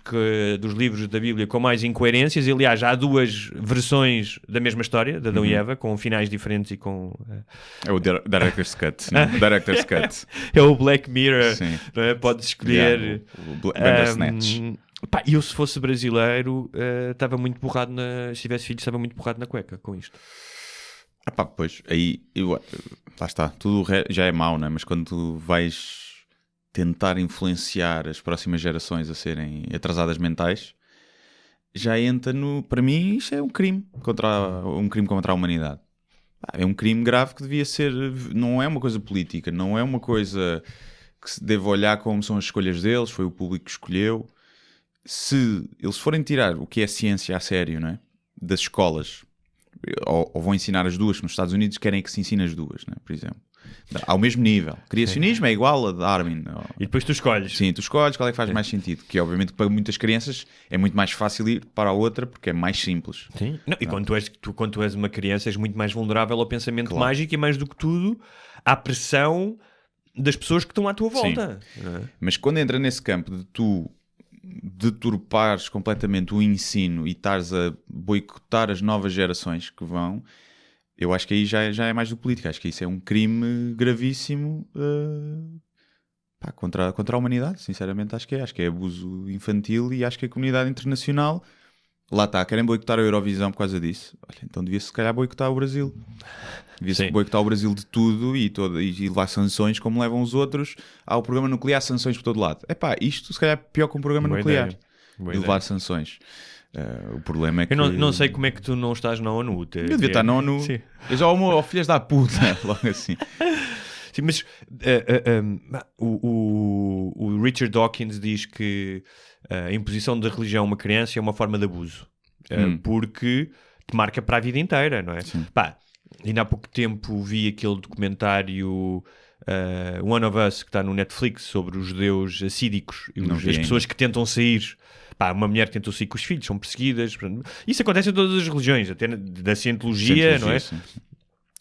da Bíblia com mais incoerências. Aliás, há 2 versões da mesma história, de Adão e Eva, com finais diferentes e com... É o Director's Cut. Não? Director's Cut. É o Black Mirror. Sim. Não é? Podes escolher... O Bandersnatch. Pá, eu, se fosse brasileiro, estava muito borrado se tivesse filhos, estava muito borrado na cueca com isto. Pois, aí... lá está. Tudo já é mau, não é? Mas quando tu vais tentar influenciar as próximas gerações a serem atrasadas mentais, já entra no... Para mim, isto é um crime contra a humanidade. É um crime grave que devia ser... Não é uma coisa política, não é uma coisa que se deve olhar como são as escolhas deles, foi o público que escolheu. Se eles forem tirar o que é ciência a sério, não é? Das escolas, ou vão ensinar as duas, que nos Estados Unidos querem que se ensine as duas, não é? Por exemplo. Ao mesmo nível. Criacionismo é igual a Darwin. E depois tu escolhes. Sim, tu escolhes qual é que faz mais sentido. Que obviamente para muitas crianças é muito mais fácil ir para a outra porque é mais simples. Sim. Não, e quando tu és uma criança és muito mais vulnerável ao pensamento mágico e mais do que tudo à pressão das pessoas que estão à tua volta. Não é? Mas quando entra nesse campo de tu deturpares completamente o ensino e estares a boicotar as novas gerações que vão, eu acho que aí já é mais do político. Acho que isso é um crime gravíssimo contra a humanidade. Sinceramente acho que é abuso infantil, e acho que a comunidade internacional, lá está, querem boicotar a Eurovisão por causa disso. Olha, então devia-se se calhar boicotar o Brasil. Devia-se boicotar o Brasil de tudo e levar sanções como levam os outros ao programa nuclear, sanções por todo lado. Isto se calhar é pior que um programa nuclear. De levar sanções. O problema é que... Eu não sei como é que tu não estás na ONU. Eu devia estar na ONU. Sim. Eu já amo filhas da puta, logo assim. Sim, mas o Richard Dawkins diz que a imposição da religião a uma criança é uma forma de abuso. Porque te marca para a vida inteira, não é? Ainda há pouco tempo vi aquele documentário One of Us, que está no Netflix, sobre os judeus assídicos e as pessoas que tentam sair. Uma mulher que tentou sair com os filhos, são perseguidas. Isso acontece em todas as religiões, até da cientologia, não é? Sim.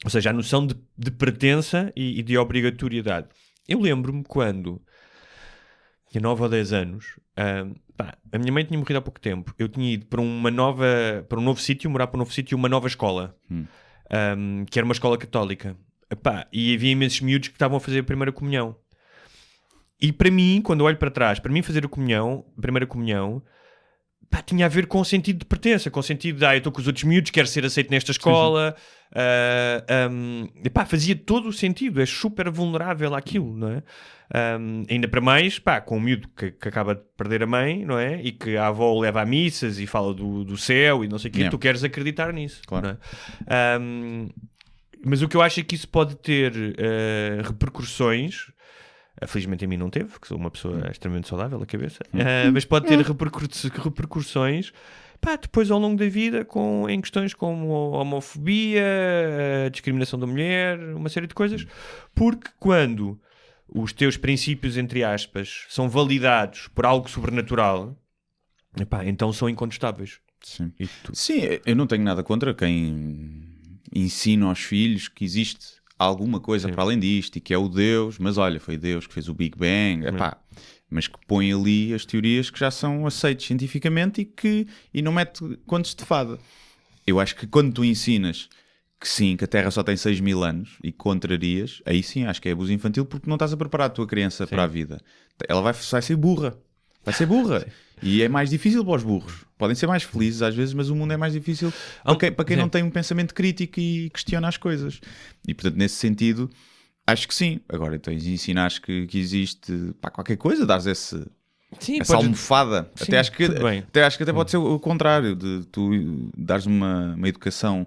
Ou seja, a noção de pertença e de obrigatoriedade. Eu lembro-me quando tinha 9 ou 10 anos, a minha mãe tinha morrido há pouco tempo. Eu tinha ido para um novo sítio, morar para um novo sítio, uma nova escola, que era uma escola católica. E havia imensos miúdos que estavam a fazer a primeira comunhão. E para mim, quando eu olho para trás, para mim fazer a primeira comunhão, tinha a ver com o sentido de pertença, com o sentido de, eu estou com os outros miúdos, quero ser aceito nesta escola. Fazia todo o sentido, é super vulnerável àquilo, não é? Ainda para mais, com um miúdo que acaba de perder a mãe, não é? E que a avó o leva a missas e fala do céu e não sei o quê, tu queres acreditar nisso. Claro. Não é? Mas o que eu acho é que isso pode ter repercussões. Felizmente a mim não teve, porque sou uma pessoa extremamente saudável da cabeça, mas pode ter repercussões depois ao longo da vida em questões como a homofobia, a discriminação da mulher, uma série de coisas, porque quando os teus princípios, entre aspas, são validados por algo sobrenatural, então são incontestáveis. Sim. Sim, eu não tenho nada contra quem ensina aos filhos que existe alguma coisa para além disto e que é o Deus, mas olha, foi Deus que fez o Big Bang, mas que põe ali as teorias que já são aceitas cientificamente e não mete contos de fada. Eu acho que quando tu ensinas que sim, que a Terra só tem 6.000 anos e contrarias, aí sim acho que é abuso infantil, porque não estás a preparar a tua criança para a vida. Ela vai ser burra. Vai ser burra. E é mais difícil para os burros. Podem ser mais felizes às vezes, mas o mundo é mais difícil para quem não tem um pensamento crítico e questiona as coisas. E portanto, nesse sentido, acho que sim. Agora, tens de ensinar que existe qualquer coisa, dares essa almofada. Sim, até acho que até pode ser o contrário, de tu dares uma educação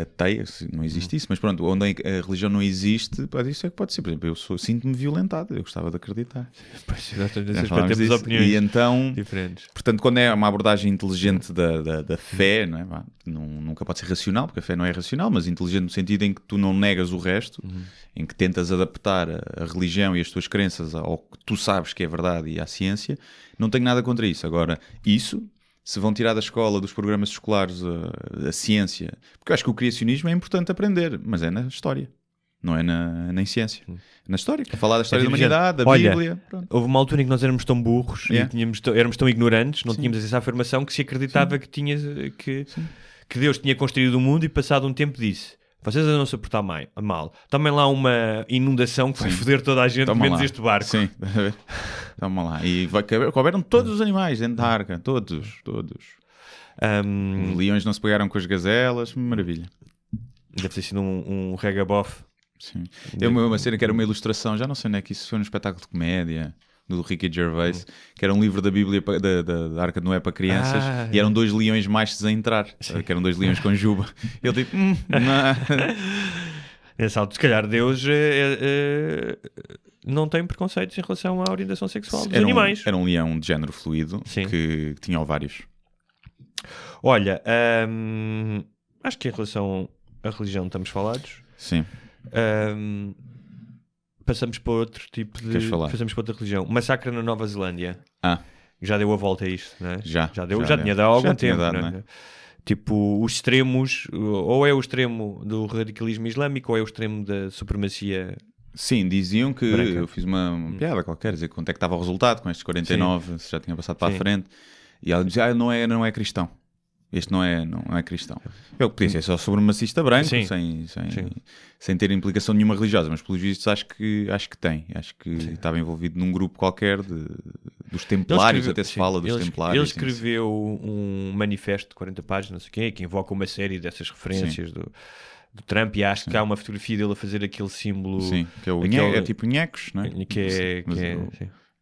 ateia, não existe isso, mas pronto, onde a religião não existe, isso é que pode ser. Por exemplo, eu sinto-me violentado, eu gostava de acreditar. Pois, exatamente, temos opiniões e então, diferentes. Portanto, quando é uma abordagem inteligente da fé, não é? Nunca pode ser racional, porque a fé não é racional, mas inteligente no sentido em que tu não negas o resto, em que tentas adaptar a religião e as tuas crenças ao que tu sabes que é verdade e à ciência, não tenho nada contra isso. Agora, se vão tirar da escola, dos programas escolares, a ciência, porque eu acho que o criacionismo é importante aprender, mas é na história. não é em ciência. Na história, para falar da história da tipo, humanidade, da olha, Bíblia. Pronto. Houve uma altura em que nós éramos tão burros Yeah. e éramos tão ignorantes, não tínhamos essa afirmação, que se acreditava que Deus tinha construído o mundo e passado um tempo disse: vocês andam a se portar mal, tomem lá uma inundação que vai foder toda a gente, Toma menos lá. este barco. Sim, toma lá. E couberam todos os animais dentro da arca, todos. Os leões não se pegaram com as gazelas, maravilha. Deve ter sido um regabof. Sim. Eu uma cena que era uma ilustração, já não sei onde é que isso foi, num espetáculo de comédia do Ricky Gervais, que era um livro da Bíblia da Arca de Noé para crianças, e eram 2 leões machos a entrar, que eram 2 leões com juba. Ele tipo, não. Nesse alto, se calhar Deus não tem preconceitos em relação à orientação sexual dos animais. Era um leão de género fluido. Sim. Que tinha ovários. Olha, acho que em relação à religião estamos falados. Sim. Passamos para outro tipo de... Queres falar? Passamos para outra religião. O massacre na Nova Zelândia. Ah, Já deu a volta a isto, não é? já tinha dado há algum Já tinha tempo, dado, não é? não é? Tipo, os extremos, ou é o extremo do radicalismo islâmico, ou é o extremo da supremacia. Sim, diziam que Branca. eu fiz uma piada qualquer, dizer quanto é que estava o resultado com estes 49, se já tinha passado para Sim. a frente. E ela dizia, não é cristão. Este não é cristão. Eu podia ser só supremacista branco, Sim. sem ter implicação nenhuma religiosa, mas pelos vistos acho que tem. Acho que estava envolvido num grupo qualquer dos templários, até se fala dos templários. Ele escreveu um manifesto de 40 páginas, não sei o quê, que invoca uma série dessas referências do Trump, e acho que há uma fotografia dele a fazer aquele símbolo. Sim, que é é tipo nhecos, não é?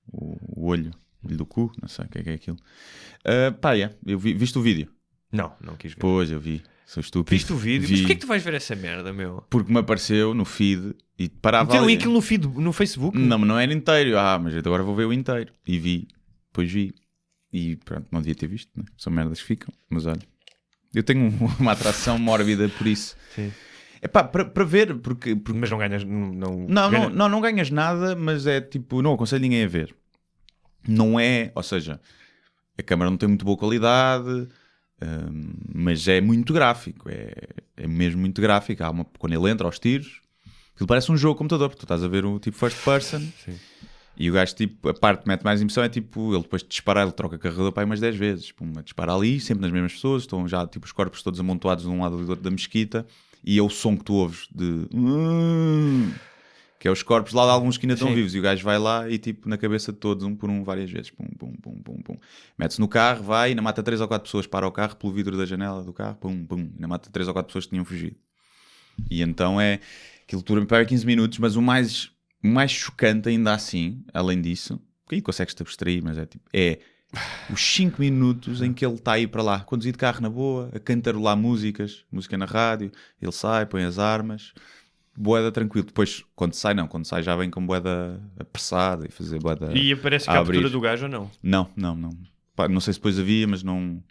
O olho do cu, não sei o que é aquilo. Eu viste o vídeo? Não quis ver. Pois, eu vi. Sou estúpido. Viste o vídeo? Mas porquê é que tu vais ver essa merda, meu? Porque me apareceu no feed e parava Meteram ali. aquilo no feed, no Facebook? Não, mas não era inteiro. Mas agora vou ver o inteiro. E vi. Depois vi. E pronto, não devia ter visto, né? São merdas que ficam. Mas olha, eu tenho uma atração mórbida por isso. Sim. É pá, para ver, porque... Mas não ganhas... Não ganhas nada, mas é tipo... Não aconselho ninguém a ver. Não é... Ou seja, a câmera não tem muito boa qualidade... mas é muito gráfico, é mesmo muito gráfico. Quando ele entra aos tiros, aquilo parece um jogo de computador, porque tu estás a ver o tipo first person. Sim. E o gajo, tipo, a parte que mete mais emoção é tipo, ele depois de disparar, ele troca a carregador para aí umas 10 vezes, dispara ali, sempre nas mesmas pessoas, estão já tipo os corpos todos amontoados de um lado e do outro da mesquita, e é o som que tu ouves de que é os corpos lá de alguns que ainda estão vivos, e o gajo vai lá e tipo na cabeça de todos, um por um, várias vezes, pum, pum, pum, pum, pum. Mete-se no carro, vai, ainda mata 3 ou 4 pessoas, para o carro pelo vidro da janela do carro, pum, pum, ainda mata 3 ou 4 pessoas que tinham fugido. E então aquilo dura para 15 minutos, mas o mais chocante ainda assim, além disso, porque aí consegues-te abstrair, mas é os 5 minutos em que ele está aí para lá, conduzir de carro na boa, a cantarolar música na rádio, ele sai, põe as armas, boeda tranquilo. Depois, quando sai já vem com boeda apressada e fazer boeda. E aparece captura do gajo ou não? Não. Pá, não sei se depois havia, mas não.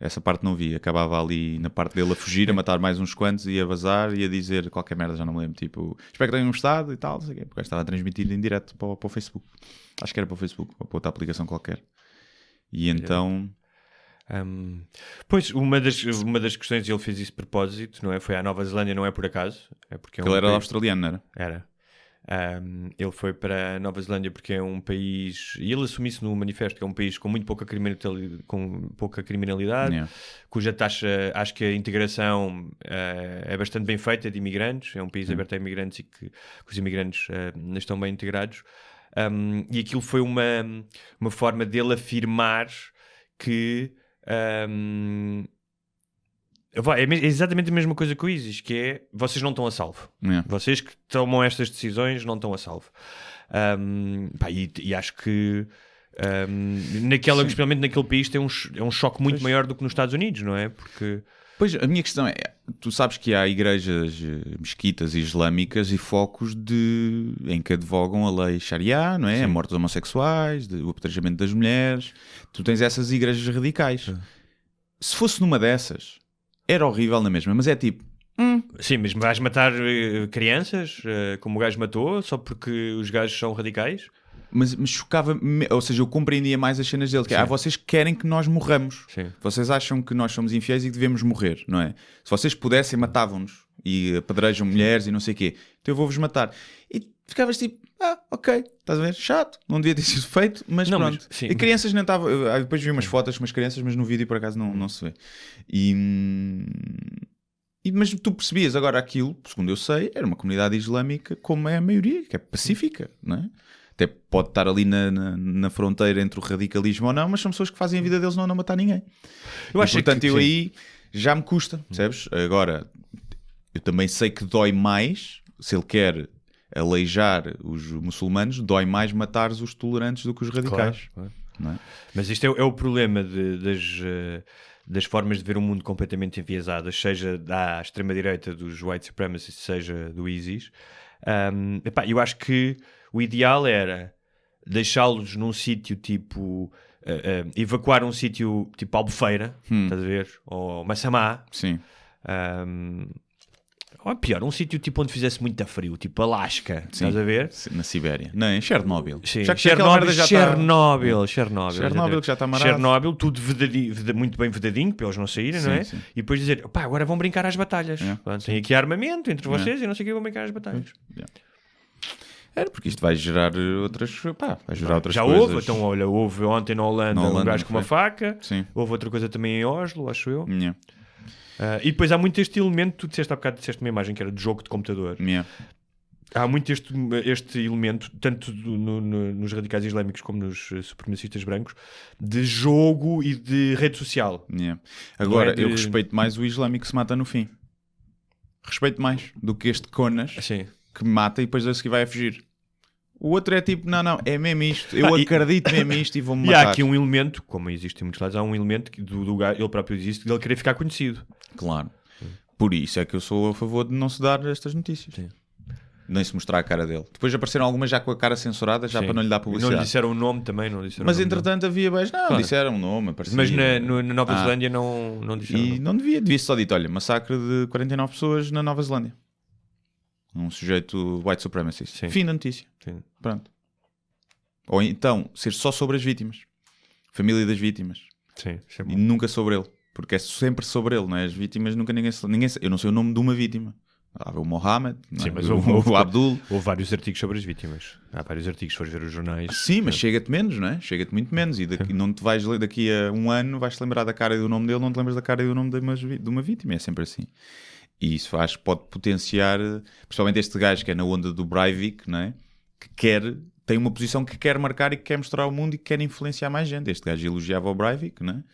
Essa parte não vi. Acabava ali na parte dele a fugir, a matar mais uns quantos e a vazar e a dizer qualquer merda, já não me lembro. Tipo, espero que tenham gostado e tal, não sei o quê, porque estava transmitido em direto para o Facebook. Acho que era para o Facebook, ou para outra aplicação qualquer. E então. Pois, uma das questões, ele fez isso de propósito, não é? Foi à Nova Zelândia, não é por acaso. É porque ele era australiano, não era? Era. Ele foi para a Nova Zelândia porque é um país, e ele assumiu isso no manifesto, que é um país com muito pouca criminalidade, cuja taxa, acho que a integração é bastante bem feita de imigrantes, é um país aberto a imigrantes e que os imigrantes estão bem integrados, e aquilo foi uma forma dele afirmar que é exatamente a mesma coisa que o ISIS, que é, vocês não estão a salvo. Vocês que tomam estas decisões não estão a salvo. E acho que especialmente naquele país é um choque muito maior do que nos Estados Unidos, não é? Porque... Pois, a minha questão é, tu sabes que há igrejas, mesquitas islâmicas e focos em que advogam a lei Sharia, não é? A morte dos homossexuais, o apedrejamento das mulheres. Tu tens essas igrejas radicais. Se fosse numa dessas, era horrível na mesma, mas é tipo... Sim, mas vais matar crianças, como o gajo matou, só porque os gajos são radicais? Mas chocava, ou seja, eu compreendia mais as cenas dele, que vocês querem que nós morramos. Sim. Vocês acham que nós somos infiéis e que devemos morrer, não é? Se vocês pudessem, matavam-nos. e apedrejam mulheres e não sei o quê. Então eu vou-vos matar. E ficavas tipo, ok, estás a ver? Chato, não devia ter sido feito, mas Não, pronto. mas, sim. E crianças nem estavam. Depois vi umas fotos com umas crianças, mas no vídeo por acaso não se vê. Mas tu percebias agora aquilo, segundo eu sei, era uma comunidade islâmica como é a maioria, que é pacífica, não é? Até pode estar ali na fronteira entre o radicalismo ou não, mas são pessoas que fazem a vida deles não matar ninguém. Portanto, eu aí já me custa, percebes? Agora, eu também sei que dói mais, se ele quer aleijar os muçulmanos, dói mais matar os tolerantes do que os radicais. Claro. Não é? Mas isto é o problema das formas de ver o mundo completamente enviesadas, seja da extrema-direita dos white supremacists, seja do ISIS. Eu acho que o ideal era deixá-los num sítio tipo... evacuar um sítio tipo Albufeira, estás a ver? Ou Massamá. Sim. Ou pior, um sítio tipo onde fizesse muito frio, tipo Alasca, estás a ver? Na Sibéria. Não, em Chernobyl. Sim, Já que aquela merda já está... Chernobyl que já está amarado. Chernobyl, tudo muito bem vedadinho, para eles não saírem, não é? Sim. E depois dizer, pá, agora vão brincar às batalhas. Pronto, tem aqui armamento entre vocês e não sei o que, vão brincar às batalhas. Era porque isto vai gerar outras Já coisas. houve, então olha, houve ontem na Holanda um gajo com uma faca, houve outra coisa também em Oslo, acho eu. Yeah. E depois há muito este elemento, tu disseste há bocado, disseste uma imagem que era de jogo de computador. Yeah. Há muito este elemento, tanto nos radicais islâmicos como nos supremacistas brancos, de jogo e de rede social. Yeah. Agora, de... eu respeito mais o islâmico que se mata no fim. Respeito mais do que este conas que mata e depois a seguir vai a fugir. O outro é tipo, não, é mesmo isto. Eu acredito mesmo isto e vou-me matar. E há aqui um elemento, como existe em muitos lados, há um elemento do gajo, ele próprio diz isso, dele querer ficar conhecido. Claro. Por isso é que eu sou a favor de não se dar estas notícias. Sim. Nem se mostrar a cara dele. Depois apareceram algumas já com a cara censurada, já para não lhe dar publicidade. Não lhe disseram o nome também, não disseram. Mas entretanto havia beijos. Não, disseram o nome. Aparecia. Mas na Nova Zelândia não disseram. E não devia só dito, olha, massacre de 49 pessoas na Nova Zelândia. Um sujeito white supremacist. Sim. Fim da notícia. Sim. Pronto. Ou então, ser só sobre as vítimas. Família das vítimas. Sim, isso é bom. E nunca sobre ele. Porque é sempre sobre ele, não é? As vítimas nunca ninguém eu não sei o nome de uma vítima. O Mohammed, sim, mas o Abdul. Houve vários artigos sobre as vítimas. Há vários artigos, se fores ver os jornais. Sim, mas chega-te menos, não é? Chega-te muito menos. E não te vais ler daqui a um ano, vais-te lembrar da cara e do nome dele, não te lembras da cara e do nome de uma vítima. É sempre assim. E isso pode potenciar, principalmente este gajo que é na onda do Breivik, não é? Que tem uma posição que quer marcar e que quer mostrar ao mundo e que quer influenciar mais gente. Este gajo elogiava o Breivik, não é?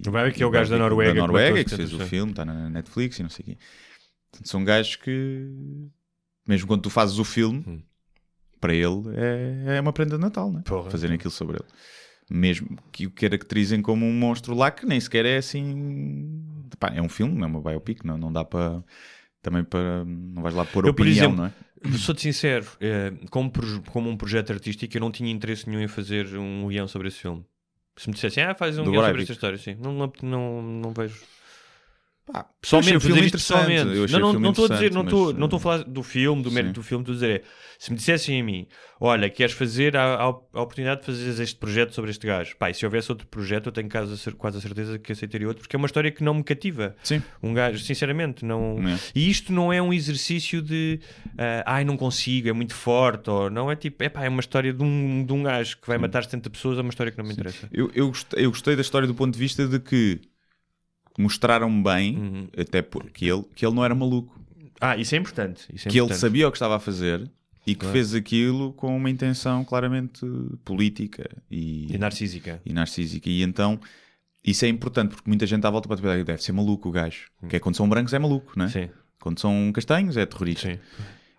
O Breivik é o gajo da Noruega. Que fez o filme, está na Netflix e não sei o quê. Portanto, são gajos que, mesmo quando tu fazes o filme, para ele é uma prenda de Natal, não é? Fazerem aquilo sobre ele. Mesmo que o caracterizem como um monstro lá que nem sequer é assim... Pá, é um filme, não é uma biopic, não dá para... Também para... Não vais lá pôr opinião, por exemplo, não é? Sou-te sincero, como um projeto artístico, eu não tinha interesse nenhum em fazer um guião sobre esse filme. Se me dissessem, faz um guião sobre esta história, sim. Não vejo... Pessoalmente, filme pessoalmente. Não estou a dizer, não estou a falar do filme, do mérito do filme, estou a dizer se me dissessem a mim, olha, queres fazer a oportunidade de fazer este projeto sobre este gajo, pá, e se houvesse outro projeto eu tenho quase a certeza que aceitaria outro, porque é uma história que não me cativa. Sim. Um gajo, sinceramente, não... E isto não é um exercício de não consigo, é muito forte, ou não, é tipo, é uma história de um gajo que vai matar 70 pessoas, é uma história que não me interessa. Eu gostei da história do ponto de vista de que mostraram bem, até porque ele não era maluco. Isso é importante. Ele sabia o que estava a fazer e que fez aquilo com uma intenção claramente política e narcísica. E então isso é importante porque muita gente à volta para dizer, deve ser maluco o gajo. Que é quando são brancos é maluco, não é? Sim. Quando são castanhos é terrorista. Sim.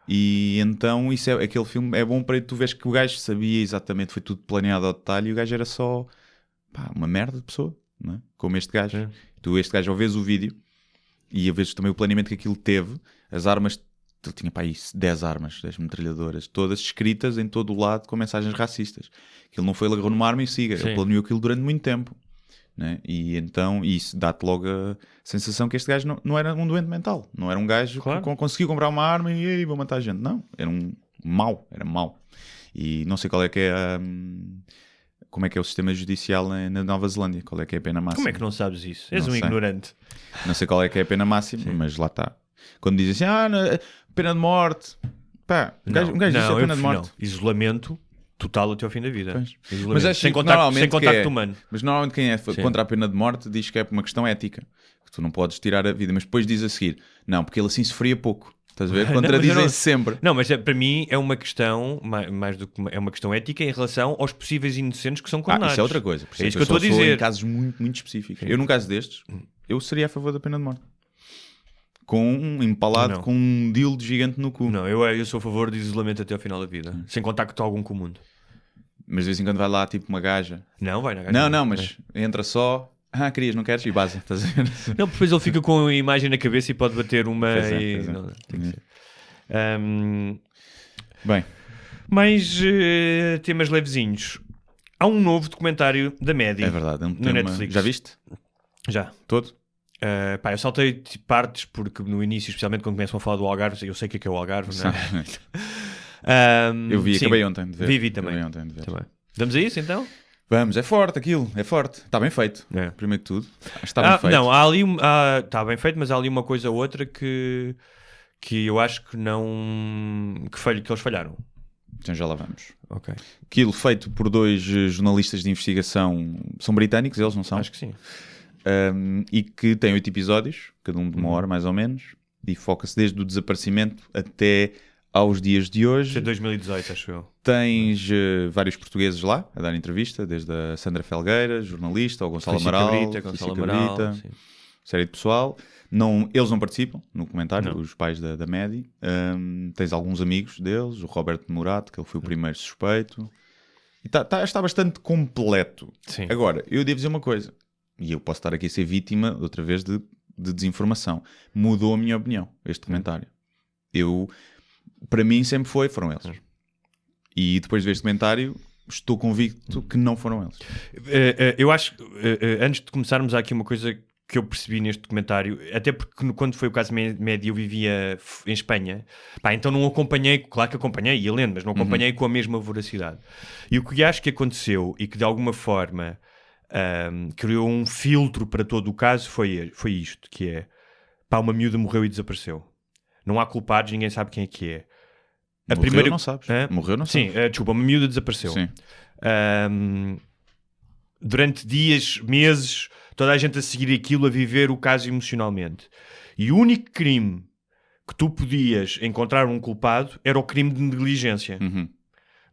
E então aquele filme é bom para tu veres que o gajo sabia exatamente, foi tudo planeado ao detalhe e o gajo era só uma merda de pessoa, não é? Como este gajo. Sim. Este gajo, ao vês o vídeo e a vês também o planeamento que aquilo teve, as armas, ele tinha para aí 10 armas, 10 metralhadoras, todas escritas em todo o lado com mensagens racistas. Aquilo não foi ele agarrou numa arma e siga, ele planeou aquilo durante muito tempo, né? E então isso dá-te logo a sensação que este gajo não era um doente mental, não era um gajo que conseguiu comprar uma arma e vou matar a gente, não, era um mau, era mau. E não sei qual é que é como é que é o sistema judicial na Nova Zelândia, qual é que é a pena máxima. Como é que não sabes isso? És Não um sei. ignorante. Não sei qual é que é a pena máxima, mas lá está. Quando dizem assim, pena de morte, pá, um gajo diz a pena de morte. Isolamento total até ao fim da vida. Pois. Isolamento. Mas acho sem que contacto, normalmente sem contacto que é- humano. Mas normalmente quem é contra a pena de morte diz que é por uma questão ética, que tu não podes tirar a vida, mas depois diz a seguir, não, porque ele assim sofria pouco. Estás a ver? Não, mas eu Contradizem-se não- sempre. Não, mas para mim é uma questão, mais do que é uma questão ética em relação aos possíveis inocentes que são condenados. Isso é outra coisa. Por É isso que exemplo, eu estou a só sou dizer. em casos muito, muito específicos. Eu, num caso destes, eu seria a favor da pena de morte. Empalado Não. com um dildo gigante no cu. Não, eu sou a favor de isolamento até ao final da vida. Sem contacto algum com o mundo. Mas de vez em quando vai lá, tipo, uma gaja. Não, vai na gaja. Não, mas entra só... querias, não queres? E base, estás a ver? Não, depois ele fica com a imagem na cabeça e pode bater uma Pois é, e... pois é. Não, tem que ser. Bem, Mais temas levezinhos. Há um novo documentário da Média. é verdade. É um no tema... Netflix. Já viste? Já. Todo? Eu saltei tipo, partes porque no início, especialmente quando começam a falar do Algarve, eu sei o que é o Algarve, não é? Eu vi, sim. acabei ontem de ver. Vi também. Acabei ontem de ver. Também. Vamos a isso então? Vamos, é forte aquilo, é forte. Está bem feito, É. primeiro que tudo. Acho que está bem feito. Não, há ali está bem feito, mas há ali uma coisa ou outra que eu acho que não que eles falharam. Então já lá vamos. Ok. Aquilo feito por 2 jornalistas de investigação, são britânicos, eles não são? Acho que sim. E que têm 8 episódios, cada um de 1 hora mais ou menos, e foca-se desde o desaparecimento até aos dias de hoje. Isso é 2018, acho eu. Tens vários portugueses lá a dar entrevista, desde a Sandra Felgueira, jornalista, ao Gonçalo Felícia Amaral, Cabrita, Gonçalo Felícia Amaral, Cabrita, sim. série de pessoal. Eles não participam no comentário, Não. os pais da Medi. Tens alguns amigos deles, o Roberto Morato, que ele foi o primeiro suspeito. E está bastante completo. Sim. Agora, eu devo dizer uma coisa, e eu posso estar aqui a ser vítima, outra vez, de desinformação. Mudou a minha opinião, este documentário. Para mim, sempre foram eles. E depois de ver este documentário, estou convicto que não foram eles. Eu acho que antes de começarmos, há aqui uma coisa que eu percebi neste documentário, até porque quando foi o caso Média eu vivia em Espanha, então não acompanhei, claro que acompanhei, ia lendo, mas não acompanhei com a mesma voracidade. E o que acho que aconteceu e que de alguma forma criou um filtro para todo o caso foi isto, que é, uma miúda morreu e desapareceu. Não há culpados, ninguém sabe quem é que é. Morreu, não sabes. Morreu, não Sim, sabes. desculpa, uma miúda desapareceu. Sim. Durante dias, meses, toda a gente a seguir aquilo, a viver o caso emocionalmente. E o único crime que tu podias encontrar um culpado era o crime de negligência.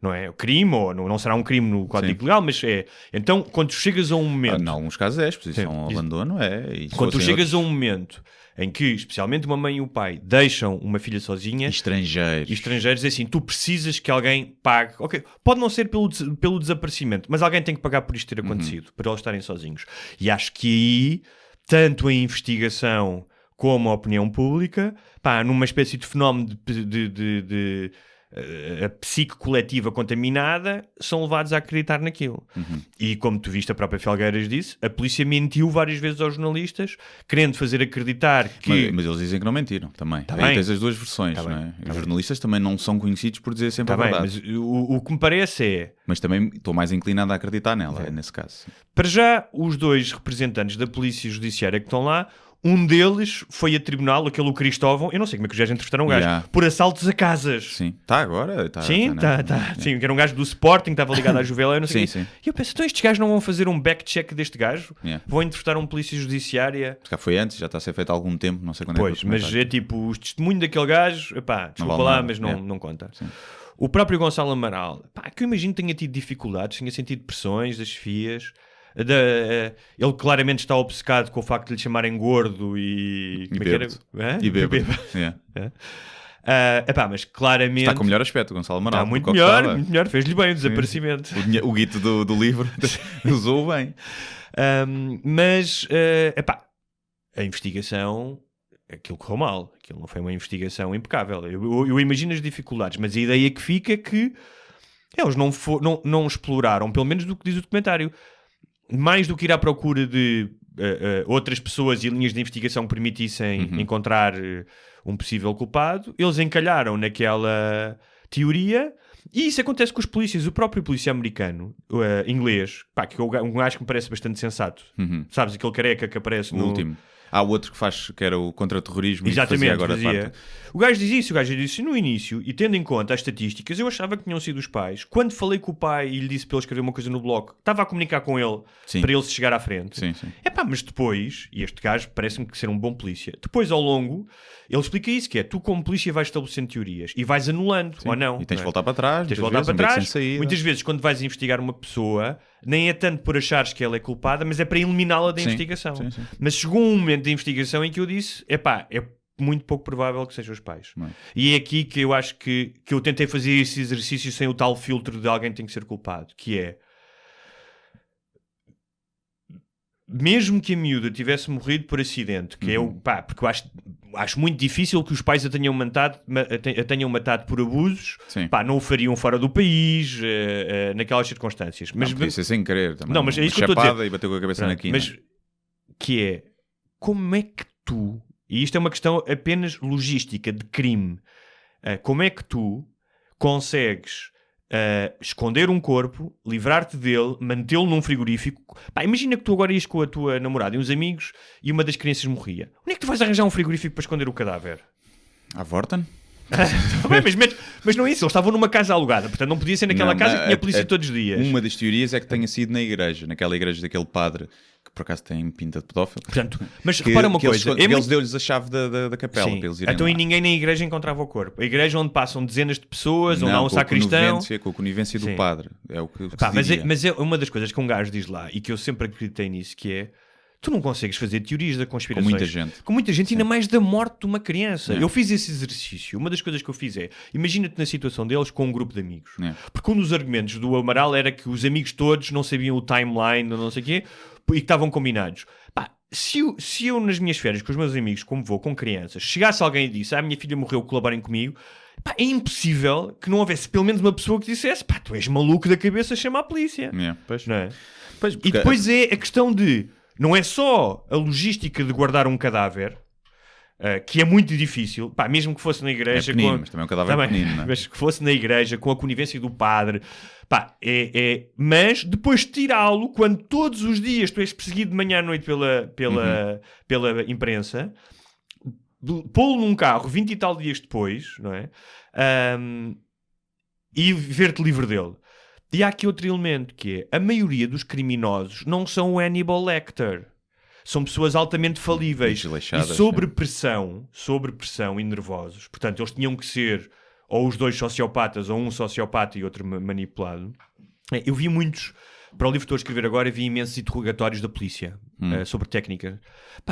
Não é? O crime, ou não será um crime no Código Legal, mas é. Então, quando tu chegas a um momento... Em alguns casos é exposição ao abandono, E Quando tu fossem chegas a um momento em que, especialmente uma mãe e o pai, deixam uma filha sozinha... Estrangeiros, é assim, tu precisas que alguém pague. Ok, pode não ser pelo desaparecimento, mas alguém tem que pagar por isto ter acontecido, para eles estarem sozinhos. E acho que aí, tanto a investigação como a opinião pública, numa espécie de fenómeno de a psique coletiva contaminada, são levados a acreditar naquilo. E como tu viste, a própria Felgueiras disse, a polícia mentiu várias vezes aos jornalistas, querendo fazer acreditar que... Mas eles dizem que não mentiram, também. Tá Aí bem. tens as duas versões, não é? Os jornalistas também não são conhecidos por dizer sempre a verdade. Mas o que me parece é... Mas também estou mais inclinado a acreditar nela, nesse caso. Para já, os 2 representantes da Polícia Judiciária que estão lá, um deles foi a tribunal, aquele o Cristóvão, eu não sei como é que os gajos entrevistaram um gajo, por assaltos a casas. Sim, está agora. Sim, que era um gajo do Sporting, estava ligado à Juveléu, não sei o quê. Sim. E eu penso, então estes gajos não vão fazer um back-check deste gajo? Yeah. Vão entrevistar um Polícia Judiciária? Já foi antes, já está a ser feito há algum tempo, não sei quando Pois, é mas é tipo, os testemunhos daquele gajo, desculpa vale lá, nada. mas não, Yeah. não conta. Sim. O próprio Gonçalo Amaral, que eu imagino que tenha tido dificuldades, tenha sentido pressões das FIAs. Ele claramente está obcecado com o facto de lhe chamarem gordo e... como é que era? bêbado. E bêbado. Yeah. Mas claramente... Está com o melhor aspecto, o Gonçalo Amaral. Está muito do que estava. melhor, fez-lhe bem o desaparecimento. O guito do livro usou bem. A investigação, aquilo correu mal. Aquilo não foi uma investigação impecável. Eu imagino as dificuldades, mas a ideia que fica é que eles não exploraram, pelo menos do que diz o documentário, mais do que ir à procura de outras pessoas e linhas de investigação que permitissem encontrar um possível culpado, eles encalharam teoria, e isso acontece com os polícias. O próprio polícia americano, inglês, pá, que é um gajo que me parece bastante sensato. Sabes, aquele careca que aparece O no... último. Há outro que faz, que era o contra-terrorismo. Exatamente, e agora fazia. parte. O gajo disse no início, e tendo em conta as estatísticas, eu achava que tinham sido os pais. Quando falei com o pai e lhe disse para ele escrever uma coisa no blog, estava a comunicar com ele Sim. para ele se chegar à frente. Sim, sim. Mas depois, e este gajo parece-me que ser um bom polícia, depois ao longo, ele explica isso, que é, tu como polícia vais estabelecendo teorias e vais anulando, ou não. E tens de não é? voltar para trás. Tens de muitas voltar vezes, para um beco trás. sem saída. Muitas vezes, quando vais investigar uma pessoa, nem é tanto por achares que ela é culpada, mas é para eliminá-la da Sim, investigação. sim, sim. Mas chegou um momento da investigação em que eu disse, é muito pouco provável que sejam os pais. Não é? E é aqui que eu acho que eu tentei fazer esse exercício sem o tal filtro de alguém tem que ser culpado, que é, mesmo que a miúda tivesse morrido por acidente, que porque eu acho muito difícil que os pais a tenham matado por abusos, Sim. não o fariam fora do país, naquelas circunstâncias. Mas podia ser sem querer também. Não, mas é Uma isso que eu estou a chapada dizer. e bateu com a cabeça Pronto, na quina. mas que é, como é que tu, e isto é uma questão apenas logística, de crime, como é que tu consegues esconder um corpo, livrar-te dele, mantê-lo num frigorífico? Imagina que tu agora ias com a tua namorada e uns amigos e uma das crianças morria. Onde é que tu vais arranjar um frigorífico para esconder o cadáver? À Vorten? mas não é isso, eles estavam numa casa alugada, portanto não podia ser naquela casa que tinha polícia todos os dias. Uma das teorias é que tenha sido na igreja, naquela igreja daquele padre que por acaso tem pinta de pedófilo. Portanto, mas repara uma coisa, eles deu-lhes a chave da capela. Sim. Para eles irem Então lá. e ninguém na igreja encontrava o corpo. A igreja onde passam dezenas de pessoas, onde há um sacristão. Com a conivência do Sim. padre. É o que Mas é uma das coisas que um gajo diz lá e que eu sempre acreditei nisso, que é, tu não consegues fazer teorias da conspiração. Com muita gente. Ainda mais da morte de uma criança. É. Eu fiz esse exercício. Uma das coisas que eu fiz é, imagina-te na situação deles com um grupo de amigos. É. Porque um dos argumentos do Amaral era que os amigos todos não sabiam o timeline ou não sei o quê e que estavam combinados. Se eu nas minhas férias com os meus amigos, como vou com crianças, chegasse alguém e disse, a minha filha morreu, colaborem comigo, é impossível que não houvesse pelo menos uma pessoa que dissesse, tu és maluco da cabeça, chama a polícia. Pois. Não é? Pois, E porque- depois é a questão de, não é só a logística de guardar um cadáver, que é muito difícil, mesmo que fosse na igreja, É pequenino, mas também é um cadáver pequenino, não é? mas que fosse na igreja com a conivência do padre, mas depois tirá-lo quando todos os dias tu és perseguido de manhã à noite pela imprensa, pô-lo num carro 20 e tal dias depois, não é? E ver-te livre dele. E há aqui outro elemento, que é, a maioria dos criminosos não são o Hannibal Lecter. São pessoas altamente falíveis Desleixadas, e sob pressão e nervosos. Portanto, eles tinham que ser ou os dois sociopatas, ou um sociopata e outro manipulado. Eu vi muitos, para o livro que estou a escrever agora, vi imensos interrogatórios da polícia sobre técnicas.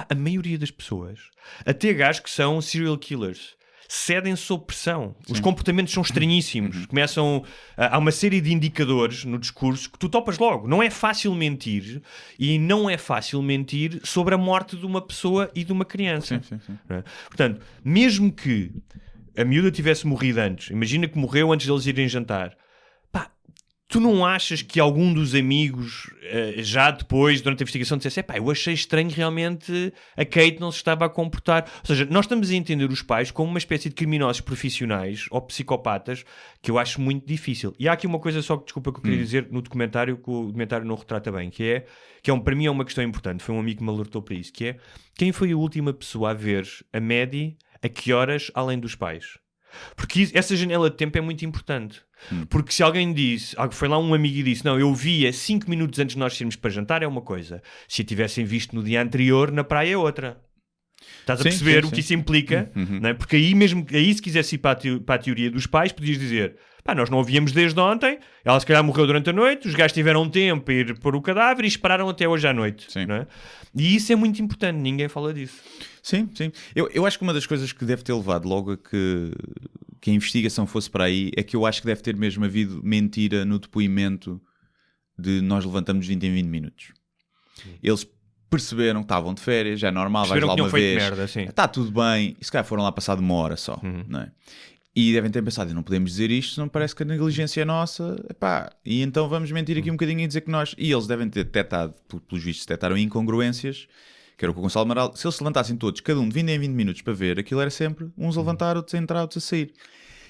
A maioria das pessoas, até gajos que são serial killers, cedem sob pressão. Os comportamentos são estranhíssimos. Começam... há uma série de indicadores no discurso que tu topas logo. Não é fácil mentir, e não é fácil mentir sobre a morte de uma pessoa e de uma criança. Sim. Não é? Portanto, mesmo que a miúda tivesse morrido antes, imagina que morreu antes deles irem jantar, tu não achas que algum dos amigos, já depois, durante a investigação, dissesse, eu achei estranho realmente a Kate não se estava a comportar. Ou seja, nós estamos a entender os pais como uma espécie de criminosos profissionais ou psicopatas, que eu acho muito difícil. E há aqui uma coisa só que, desculpa, que eu queria dizer no documentário, que o documentário não retrata bem, que para mim é uma questão importante, foi um amigo que me alertou para isso, que é, quem foi a última pessoa a ver a Maddie, a que horas, além dos pais? Porque essa janela de tempo é muito importante. Porque se alguém disse, foi lá um amigo e disse, não, eu via 5 minutos antes de nós irmos para jantar, é uma coisa. Se a tivessem visto no dia anterior, na praia é outra. Estás a perceber o que isso implica? Não é? Porque aí se quisesse ir para a teoria dos pais, podias dizer, nós não a víamos desde ontem, ela se calhar morreu durante a noite, os gajos tiveram tempo a ir pôr o cadáver e esperaram até hoje à noite. Não é? E isso é muito importante, ninguém fala disso. Sim. Eu acho que uma das coisas que deve ter levado logo a que a investigação fosse para aí é que eu acho que deve ter mesmo havido mentira no depoimento de nós levantamos 20 em 20 minutos. Eles perceberam que estavam de férias, já é normal, vais lá uma vez, está tudo bem, e se calhar foram lá passado uma hora só, não é? E devem ter pensado, não podemos dizer isto, não parece que a negligência é nossa, e então vamos mentir aqui um bocadinho e dizer que nós... E eles devem ter detectado, pelos vistos, detectaram incongruências, que era o que o Gonçalo Amaral... Se eles se levantassem todos, cada um de 20 em 20 minutos para ver, aquilo era sempre uns a levantar, outros a entrar, outros a sair.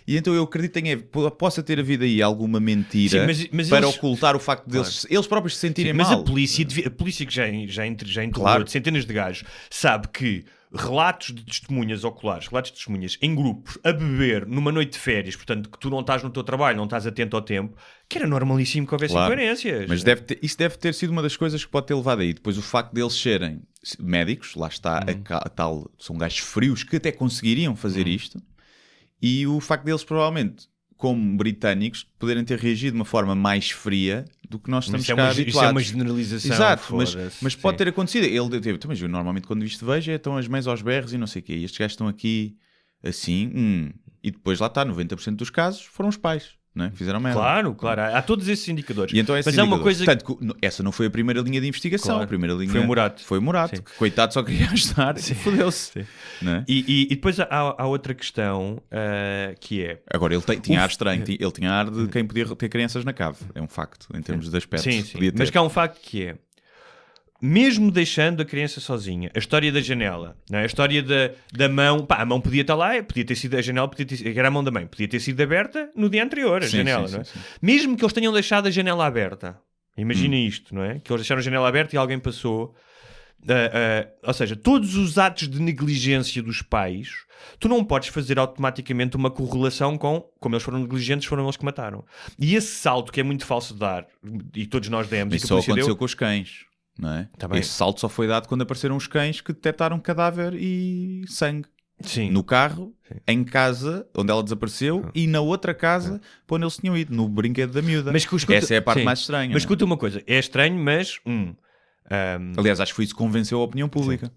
E então eu acredito que possa ter havido aí alguma mentira mas para eles... ocultar o facto deles eles próprios se sentirem Sim, mas mal. a polícia que já interrogou Claro. centenas de gajos, sabe que relatos de testemunhas oculares, relatos de testemunhas em grupos, a beber numa noite de férias, portanto que tu não estás no teu trabalho, não estás atento ao tempo, que era normalíssimo que houvesse Claro. incoerências. Mas isso deve ter sido uma das coisas que pode ter levado aí. Depois o facto deles serem médicos, lá está, a tal, são gajos frios que até conseguiriam fazer isto, e o facto deles provavelmente, como britânicos, poderem ter reagido de uma forma mais fria do que nós estamos cá habituados. Isso é uma generalização. Exato, mas pode Sim. ter acontecido. Ele teve, mas eu normalmente quando isto vejo estão as mães aos berros e não sei o quê. E estes gajos estão aqui assim, e depois lá está, 90% dos casos foram os pais, não é? Fizeram merda. Claro, há todos esses indicadores. E então mas é uma coisa Tanto que essa não foi a primeira linha de investigação. Claro. A primeira linha Foi o Morato. Foi o Morato, Sim. que coitado só queria ajudar e fodeu-se. Não é? E depois há outra questão que é... Agora, ele tinha ar estranho. Ele tinha ar de quem podia ter crianças na cave. É um facto, em termos de aspecto. Sim. Podia ter. Mas que há um facto que é, mesmo deixando a criança sozinha, a história da janela, não é? A história da mão, a mão podia estar lá, podia ter sido a janela, era a mão da mãe, podia ter sido aberta no dia anterior, a janela, não é? Sim. Mesmo que eles tenham deixado a janela aberta, imagina isto, não é? Que eles deixaram a janela aberta e alguém passou. Ou seja, todos os atos de negligência dos pais, tu não podes fazer automaticamente uma correlação com como eles foram negligentes, foram eles que mataram. E esse salto que é muito falso de dar, e todos nós demos, Isso e que a só polícia aconteceu deu, com os cães, não é? Tá bem. Esse salto só foi dado quando apareceram os cães que detectaram cadáver e sangue. sim. No carro, em casa, onde ela desapareceu, e na outra casa, para onde eles tinham ido, no brinquedo da miúda. Mas que escuta- Essa é a parte sim. mais estranha. Mas não é? escuta uma coisa, é estranho, mas Aliás, acho que foi isso que convenceu a opinião pública.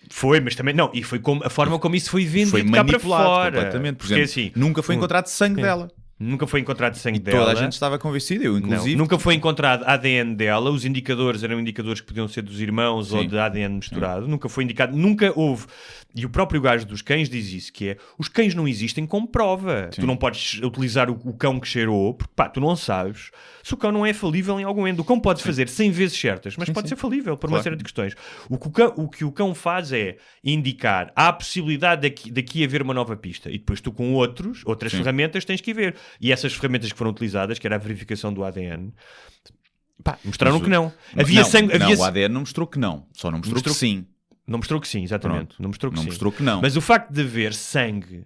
foi, mas também não, e foi como, a forma como isso foi vendido Foi cá para manipulado fora. completamente. Por Porque exemplo, assim, nunca foi encontrado sangue dela. nunca foi encontrado sangue E dela. toda a gente estava convencida, eu Não, inclusive. nunca foi encontrado ADN dela, os indicadores eram indicadores que podiam ser dos irmãos ou de ADN misturado, nunca foi indicado, nunca houve. E o próprio gajo dos cães diz isso, que é, os cães não existem como prova. Tu não podes utilizar o cão que cheirou, porque tu não sabes se o cão não é falível em algum momento. O cão pode fazer 100 vezes certas, mas pode ser falível por uma série de questões. O que o cão faz é indicar, há a possibilidade daqui haver uma nova pista, e depois tu com outras ferramentas tens que ir ver. E essas ferramentas que foram utilizadas, que era a verificação do ADN, mostraram que não. Havia sangue... O ADN não mostrou que não, só não mostrou que sim. Não mostrou que sim, exatamente. Pronto. Não mostrou que Não sim. mostrou que não. Mas o facto de haver sangue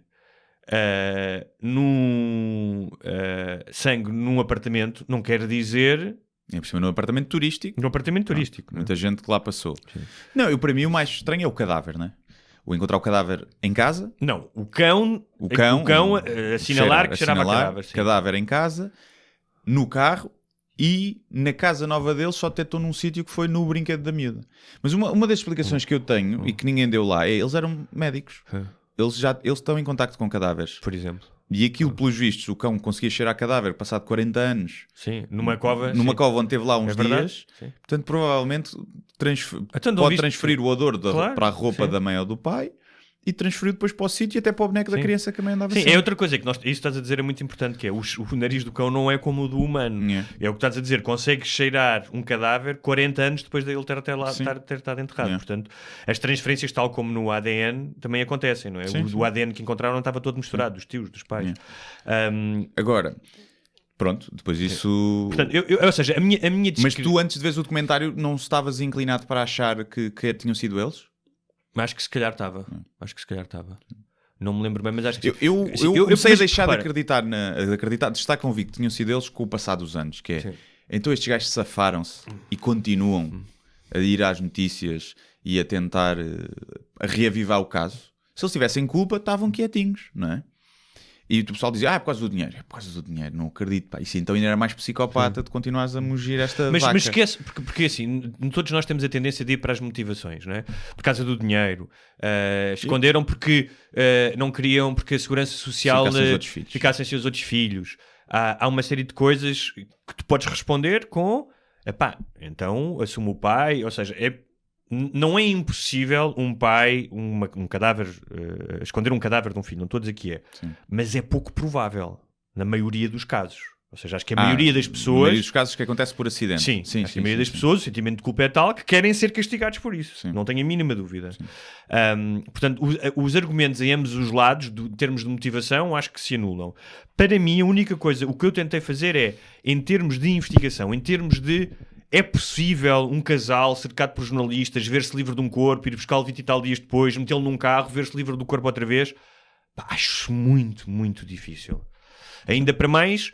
num apartamento não quer dizer... É por cima num apartamento turístico. Num apartamento turístico. não é? Muita gente que lá passou. Não, para mim o mais estranho é o cadáver, não é? O encontrar o cadáver em casa. Não, o cão assinalar que cheirava a cadáver. Sim. Cadáver em casa, no carro e na casa nova deles só detectou num sítio que foi no brinquedo da miúda. Mas uma das explicações que eu tenho e que ninguém deu lá é eles eram médicos. Eles estão em contacto com cadáveres. Por exemplo. E aquilo, pelos vistos, o cão conseguia cheirar cadáver passado 40 anos. Sim, numa cova. Numa sim. cova onde teve lá uns É verdade, dias. sim. Portanto, provavelmente Então, não pode viste- transferir o odor Claro, para a roupa sim. da mãe ou do pai e transferiu depois para o sítio e até para o boneco da Sim. criança que a mãe andava Sim, sempre. é outra coisa que isso estás a dizer é muito importante, que é o nariz do cão não é como o do humano. É o que estás a dizer, consegues cheirar um cadáver 40 anos depois dele ter estado enterrado. Yeah. Portanto, as transferências, tal como no ADN, também acontecem, não é? O ADN que encontraram não estava todo misturado, dos tios, dos pais. Agora, pronto, depois isso... Portanto, ou seja, a minha Mas tu, antes de veres o documentário, não estavas inclinado para achar que tinham sido eles? Acho que se calhar estava. Não me lembro bem, mas acho que... Eu comecei a mas, deixar repara, de acreditar, de estar convicto que tinham sido eles com o passar dos anos, que é, Sim. então estes gajos safaram-se e continuam a ir às notícias e a tentar a reavivar o caso. Se eles tivessem culpa, estavam quietinhos, não é? E o pessoal dizia, é por causa do dinheiro. É por causa do dinheiro, não acredito. Pá. Isso então ainda era mais psicopata de continuares a mugir esta vaca. Mas esquece, porque assim, todos nós temos a tendência de ir para as motivações, não é? Por causa do dinheiro. Esconderam porque não queriam, porque a segurança social ficassem sem os outros filhos. Há uma série de coisas que tu podes responder com, então assumo o pai, ou seja, não é impossível um pai, um cadáver, esconder um cadáver de um filho, não estou a dizer que é, mas é pouco provável, na maioria dos casos. Ou seja, acho que a maioria das Na pessoas... maioria dos casos que acontece por acidente. Sim, acho que a maioria das pessoas, o sentimento de culpa é tal que querem ser castigados por isso. Sim. Não tenho a mínima dúvida. Portanto, os argumentos em ambos os lados, em termos de motivação, acho que se anulam. Para mim, a única coisa, o que eu tentei fazer é, em termos de investigação, em termos de é possível um casal cercado por jornalistas ver-se livre de um corpo, ir buscá-lo 20 e tal dias depois, metê-lo num carro, ver-se livre do corpo outra vez? Pá, acho muito, muito difícil. Ainda para mais...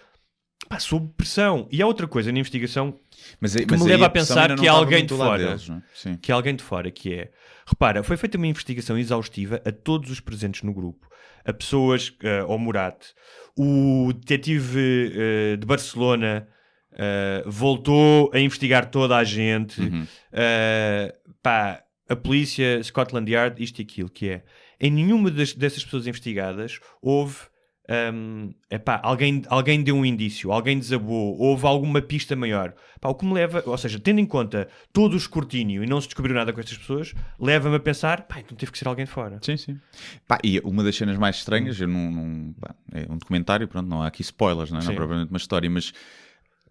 Pá, sob pressão. E há outra coisa na investigação que me leva a pensar que há alguém de fora. Deles, não é? Que há alguém de fora, que é... Repara, foi feita uma investigação exaustiva a todos os presentes no grupo. A pessoas, ao Murat. O detetive de Barcelona voltou a investigar toda a gente. Pá, a polícia, Scotland Yard, isto e aquilo, que é... Em nenhuma dessas pessoas investigadas houve... alguém deu um indício, alguém desabou, houve alguma pista maior. Pá, o que me leva, ou seja, tendo em conta todo o escrutínio e não se descobriu nada com estas pessoas, leva-me a pensar, pá, então teve que ser alguém de fora. Sim, sim. Pá, e uma das cenas mais estranhas, eu é um documentário, pronto, não há aqui spoilers, não é propriamente uma história, mas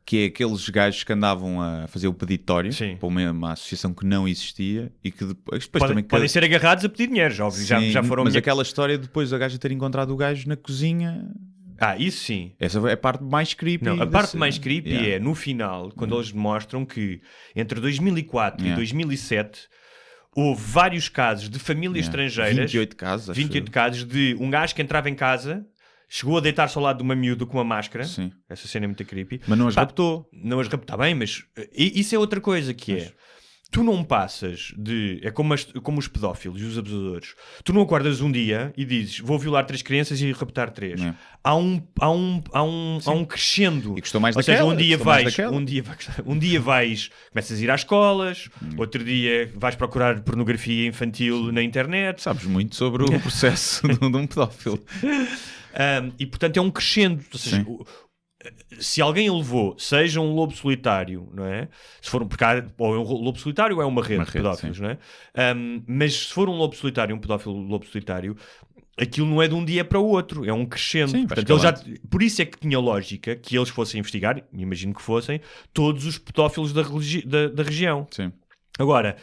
que é aqueles gajos que andavam a fazer o peditório para uma associação que não existia e que depois também... Podem ser agarrados a pedir dinheiro, já foram... Mas aquela história depois a gaja ter encontrado o gajo na cozinha... isso sim. Essa é a parte mais creepy. Não, a parte mais creepy é no final, quando eles demonstram que entre 2004 e 2007 houve vários casos de famílias estrangeiras... 28 casos, 28 casos de um gajo que entrava em casa... Chegou a deitar-se ao lado de uma miúda com uma máscara. Sim. Essa cena é muito creepy. Mas não as raptou. Não as raptou. Está bem, mas isso é outra coisa que é... Tu não passas de... É como os pedófilos e os abusadores. Tu não acordas um dia e dizes vou violar 3 crianças e raptar 3. Há um crescendo. E custou mais Ou seja, daquela. Um dia vais... Começas a ir às escolas. Outro dia vais procurar pornografia infantil na internet. Sabes muito sobre o processo de um pedófilo. E portanto é um crescendo, ou seja, se alguém levou, seja um lobo solitário, não é? Se for ou é um lobo solitário ou é uma rede de pedófilos, sim. Não é? Mas se for um lobo solitário, um pedófilo lobo solitário, aquilo não é de um dia para o outro, é um crescendo. Sim, portanto, por isso é que tinha lógica que eles fossem investigar, imagino que fossem, todos os pedófilos da região. Sim. Agora,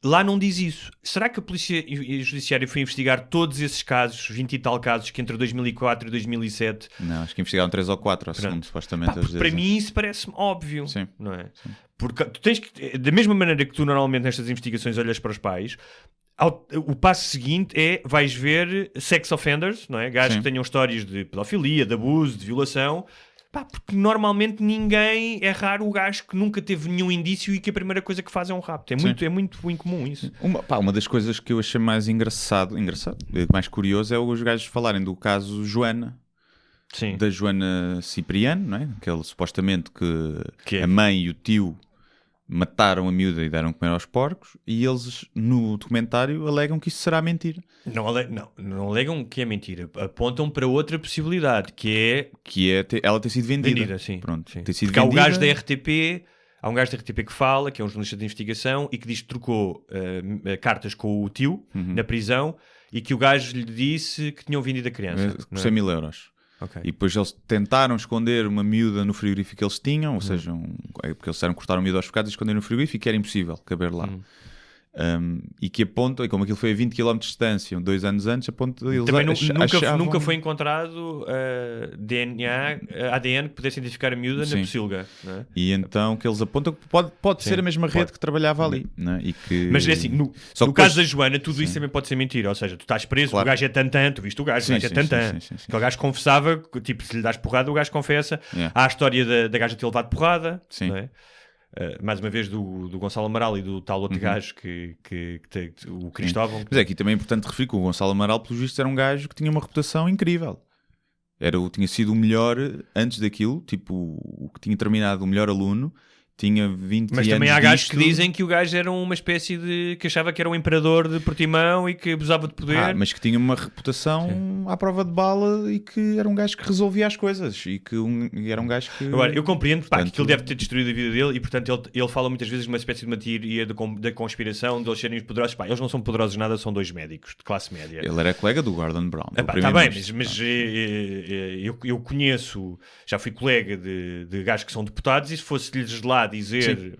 lá não diz isso. Será que a Polícia e o Judiciário foi investigar todos esses casos, 20 e tal casos, que entre 2004 e 2007... Não, acho que investigaram 3 ou 4, segundo supostamente. Para mim isso parece-me óbvio. Sim. Não é? Sim. Porque tu tens que... Da mesma maneira que tu normalmente nestas investigações olhas para os pais, o passo seguinte é, vais ver sex offenders, não é? Gajos que tenham histórias de pedofilia, de abuso, de violação... porque normalmente ninguém... É raro o gajo que nunca teve nenhum indício e que a primeira coisa que faz é um rapto. É muito incomum isso. Uma das coisas que eu achei mais mais curioso é os gajos falarem do caso Joana. Sim. Da Joana Cipriano, não é? Aquele supostamente que a mãe e o tio mataram a miúda e deram comer aos porcos, e eles no documentário alegam que isso será mentira. Não alegam que é mentira. Apontam para outra possibilidade, que é ela ter sido vendida. Sim. Pronto, sim. Ter sido porque vendida. Há um gajo da RTP que fala, que é um jornalista de investigação, e que diz que trocou cartas com o tio na prisão, e que o gajo lhe disse que tinham vendido a criança. Por 100 mil euros. Okay. E depois eles tentaram esconder uma miúda no frigorífico que eles tinham, ou seja, porque eles disseram que cortaram a miúda aos bocados e esconderam no frigorífico, que era impossível caber lá. E que apontam, e como aquilo foi a 20 km de distância, 2 anos antes, apontam eles também achavam... nunca foi encontrado ADN que pudesse identificar a miúda na pocilga, não é? E então que eles apontam que pode ser a mesma rede que trabalhava ali, não é? E que... Mas é assim, no caso da Joana, tudo isso também pode ser mentira, ou seja, tu estás preso, o gajo é tantã, tu viste o gajo, é tantã. Aquele gajo confessava, tipo, se lhe dás porrada, o gajo confessa. Há a história da gaja ter levado porrada, não é? Mais uma vez do Gonçalo Amaral e do tal outro gajo que o Cristóvão. Mas aqui também é importante referir que o Gonçalo Amaral, pelos vistos, era um gajo que tinha uma reputação incrível. Tinha sido o melhor antes daquilo, tipo, o que tinha terminado o melhor aluno, tinha 20 Mas anos também há gajos disto. que dizem que o gajo era uma espécie de... que achava que era um imperador de Portimão e que abusava de poder. Mas que tinha uma reputação à prova de bala e que era um gajo que resolvia as coisas e que era um gajo que... Agora, eu compreendo que Portanto, ele deve ter destruído a vida dele e, portanto, ele fala muitas vezes de uma espécie de uma teoria da conspiração de eles serem os poderosos. Pá, eles não são poderosos nada, são dois médicos de classe média. Ele era colega do Gordon Brown. Está bem, mas eu conheço, já fui colega de gajos que são deputados e se fosse-lhes lá dizer...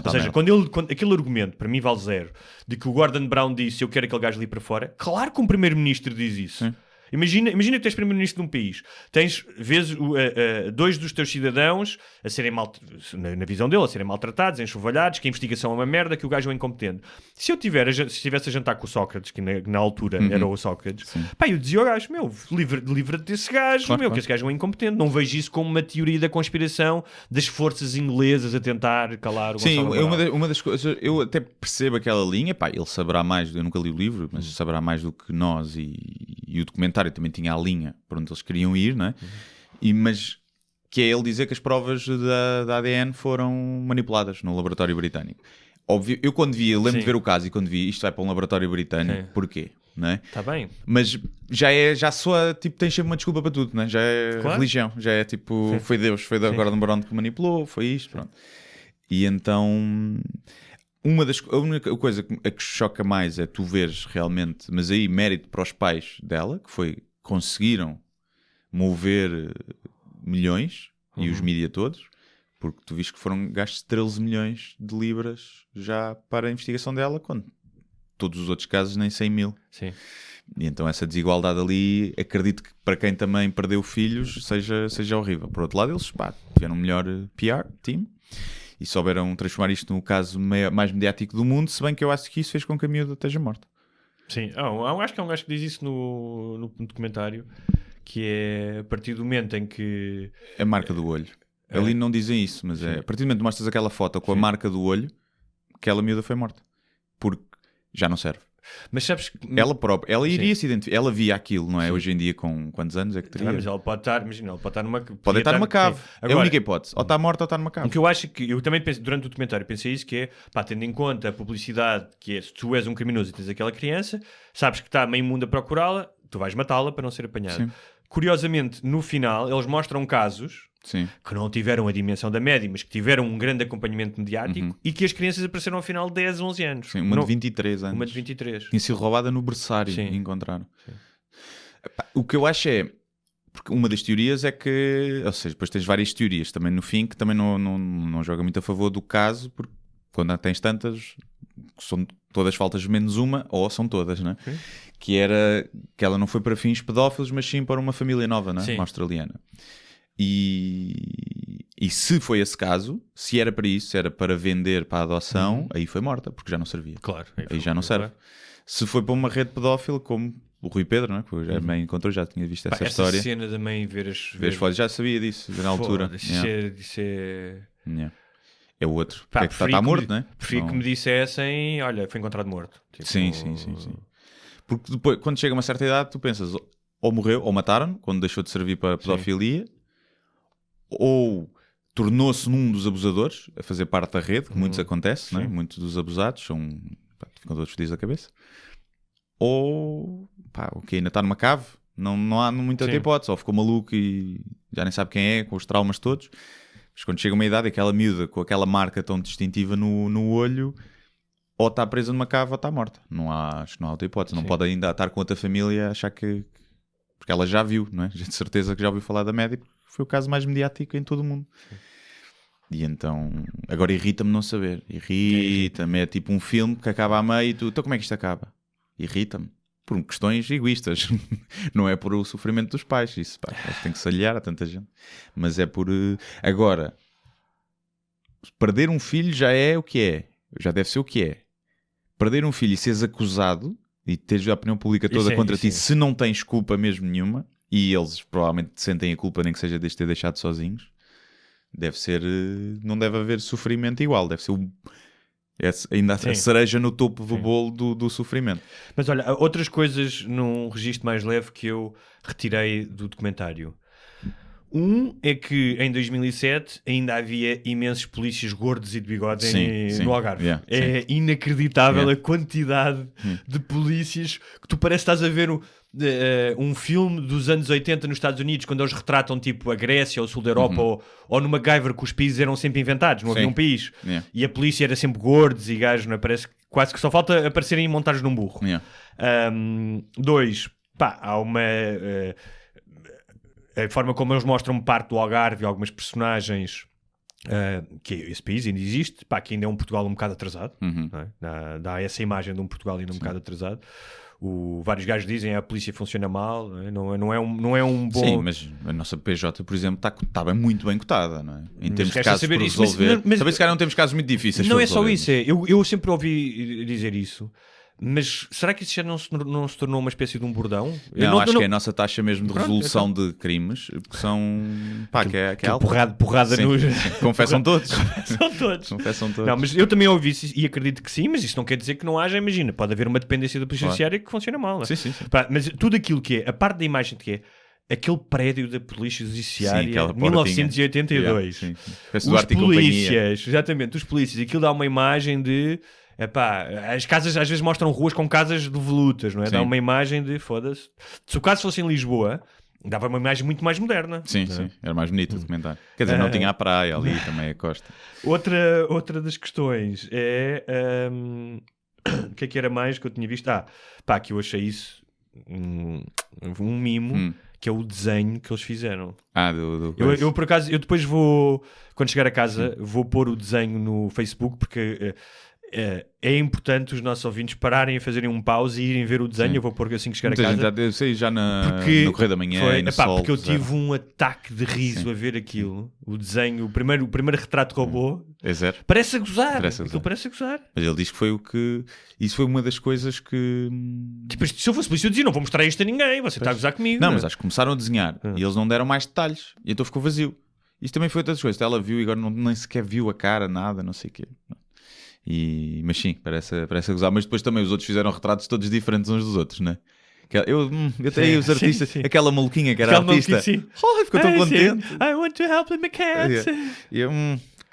Ou seja, quando aquele argumento, para mim vale zero, de que o Gordon Brown disse eu quero aquele gajo ali para fora, claro que um primeiro-ministro diz isso. Sim. Imagina que tens primeiro-ministro de um país, vês dois dos teus cidadãos a serem na visão dele, a serem maltratados, enxovalhados, que a investigação é uma merda, que o gajo é incompetente. Se eu estivesse a jantar com o Sócrates, que na altura era o Sócrates, pá, eu dizia ao gajo, livra-te desse gajo, claro. Que esse gajo é um incompetente. Não vejo isso como uma teoria da conspiração das forças inglesas a tentar calar o Gonçalo Amaral. Sim, uma das coisas, eu até percebo aquela linha, pá, ele saberá mais, eu nunca li o livro, mas saberá mais do que nós e o documentário também tinha a linha para onde eles queriam ir, não é? Mas que é ele dizer que as provas da ADN foram manipuladas no laboratório britânico. Óbvio, eu quando vi, lembro de ver o caso e quando vi isto vai para um laboratório britânico, porquê? Não é? Está bem. Mas já soa, tipo, tens sempre uma desculpa para tudo, não é? Já é religião, já é tipo, foi Deus, foi o Gordon Brown que manipulou, foi isto, pronto. E então... A única coisa que choca mais é tu veres realmente, mas aí mérito para os pais dela, que conseguiram mover milhões e os mídia todos, porque tu viste que foram gastos 13 milhões de libras já para a investigação dela, quando todos os outros casos nem 100 mil. Sim. E então essa desigualdade ali, acredito que para quem também perdeu filhos seja horrível. Por outro lado, eles tiveram um melhor PR team e souberam transformar isto no caso mais mediático do mundo, se bem que eu acho que isso fez com que a miúda esteja morta. Sim, acho que é um gajo que diz isso no documentário, que é a partir do momento em que... A marca do olho. Ali não dizem isso, mas a partir do momento que mostras aquela foto com a marca do olho, aquela miúda foi morta. Porque já não serve. Mas sabes que... Ela iria se identificar. Ela via aquilo, não é? Hoje em dia, com quantos anos é que teria? Mas ela pode estar, imagina, ela pode estar numa... Pode estar numa cave. Agora, é a única hipótese. Ou está morta ou está numa cave. O que eu acho que... Eu também penso, durante o documentário, pensei isso, que é, tendo em conta a publicidade, que é, se tu és um criminoso e tens aquela criança, sabes que está meio mundo a procurá-la, tu vais matá-la para não ser apanhado. Sim. Curiosamente, no final, eles mostram casos... Sim. Que não tiveram a dimensão da média, mas que tiveram um grande acompanhamento mediático e que as crianças apareceram ao final de 10, 11 anos. Sim, uma de 23 anos. Uma de 23. Tinha sido roubada no berçário e encontraram. Sim. O que eu acho é... Porque uma das teorias é que... Ou seja, depois tens várias teorias também no fim que também não joga muito a favor do caso, porque quando tens tantas... São todas faltas menos uma, ou são todas, não é? Sim. Que era que ela não foi para fins pedófilos, mas sim para uma família nova, não é? Uma australiana. E se foi esse caso, se era para isso, se era para vender para a adoção, aí foi morta, porque já não servia. Claro. Aí já não serve. Claro. Se foi para uma rede pedófila, como o Rui Pedro, não é? Porque já me encontrou, já tinha visto essa história. Essa cena também, ver as fotos, já sabia disso, na altura. Isso é... É o outro. Que está morto, não é? Prefiro que me dissessem, olha, foi encontrado morto. Tipo... Sim. Porque depois, quando chega a uma certa idade, tu pensas, ou morreu, ou mataram, quando deixou de servir para a pedofilia, ou tornou-se num dos abusadores, a fazer parte da rede, que muitos acontece, não é? Muitos dos abusados ficam todos fodidos da cabeça. Ou, ainda está numa cave, não há muita outra hipótese, ou ficou maluco e já nem sabe quem é, com os traumas todos. Mas quando chega uma idade, aquela miúda com aquela marca tão distintiva no olho, ou está presa numa cave ou está morta. Acho que não há outra hipótese. Não pode ainda estar com outra família, achar que... Porque ela já viu, não é? De certeza que já ouviu falar da médica, porque foi o caso mais mediático em todo o mundo. Sim. E então... Agora irrita-me não saber. Irrita-me. É tipo um filme que acaba a meio e tu... Então como é que isto acaba? Irrita-me. Por questões egoístas. Não é por o sofrimento dos pais. Isso, tem que se aliar a tanta gente. Mas é por... Agora, perder um filho já é o que é. Já deve ser o que é. Perder um filho e seres acusado e teres a opinião pública toda contra ti, se não tens culpa mesmo nenhuma, e eles provavelmente sentem a culpa nem que seja de ter deixado sozinhos, deve ser... Não deve haver sofrimento igual. Deve ser ainda a cereja no topo do bolo do sofrimento. Mas olha, outras coisas num registro mais leve que eu retirei do documentário. Um é que em 2007 ainda havia imensos polícias gordos e de bigode Sim, no Algarve. yeah, É inacreditável Yeah. a quantidade de polícias que tu parece que estás a ver um filme dos anos 80 nos Estados Unidos, quando eles retratam tipo a Grécia ou o sul da Europa, ou no MacGyver, que os países eram sempre inventados, não havia Sim. um país. Yeah. E a polícia era sempre gordos e gajos, não é? Parece que quase que só falta aparecerem montados num burro. Yeah. 2, há uma... a forma como eles mostram parte do Algarve e algumas personagens, que esse país ainda existe, que ainda é um Portugal um bocado atrasado, não é? Dá essa imagem de um Portugal ainda um bocado atrasado. Vários gajos dizem que a polícia funciona mal, não é um bom... Sim, mas a nossa PJ, por exemplo, está muito bem cotada, não é? Em termos de resta casos saber por isso, resolver. mas Também se calhar não temos casos muito difíceis. Não para é só resolver. isso, eu sempre ouvi dizer isso. Mas será que isso já não se tornou uma espécie de um bordão? Não, acho que é a nossa taxa mesmo de Pronto, resolução então. de crimes, que são... que é alta. Porrada Sim, nos... sim. Confessam todos. São todos. Confessam todos. Não, mas eu também ouvi isso e acredito que sim, mas isso não quer dizer que não haja, imagina, pode haver uma dependência da polícia judiciária que funciona mal. Não é? Sim. Mas tudo aquilo que é, a parte da imagem que é, aquele prédio da polícia judiciária, aquela de portinha. 1982. Yeah, sim. Parece Os Duarte e companhia. polícias, exatamente, os polícias, aquilo dá uma imagem de... as casas às vezes mostram ruas com casas devolutas, não é? Sim. Dá uma imagem de foda-se. Se o caso fosse em Lisboa, dava uma imagem muito mais moderna. Sim, não é? sim. Era mais bonito o documentário. Quer dizer, não tinha a praia ali, também a costa. Outra das questões é... o que é que era mais que eu tinha visto? Que eu achei isso um mimo, que é o desenho que eles fizeram. Eu por acaso, eu depois vou, quando chegar a casa, vou pôr o desenho no Facebook, porque é importante os nossos ouvintes pararem a fazerem um pause e irem ver o desenho. Sim. Eu vou pôr assim que chegar Muita a gente casa. eu sei já Porque no Correio da Manhã e no Sol. porque eu tive um ataque de riso a ver aquilo. O desenho, o primeiro retrato robô. É zero. Parece a gozar. Parece a Aquilo gozar. parece a gozar. Mas ele diz que foi o que... Isso foi uma das coisas que... Tipo, se eu fosse polícia, eu dizia: não vou mostrar isto a ninguém, você está a gozar comigo. Não, mas acho que começaram a desenhar e eles não deram mais detalhes. E então ficou vazio. Isto também foi outras coisas. Ela viu e agora nem sequer viu a cara, nada, não sei o quê. Mas sim, parece a gozar. Mas depois também os outros fizeram retratos todos diferentes uns dos outros, não é? Eu até os artistas, sim. aquela maluquinha que era artista, ficou tão contente. I want to help the cats. E eu,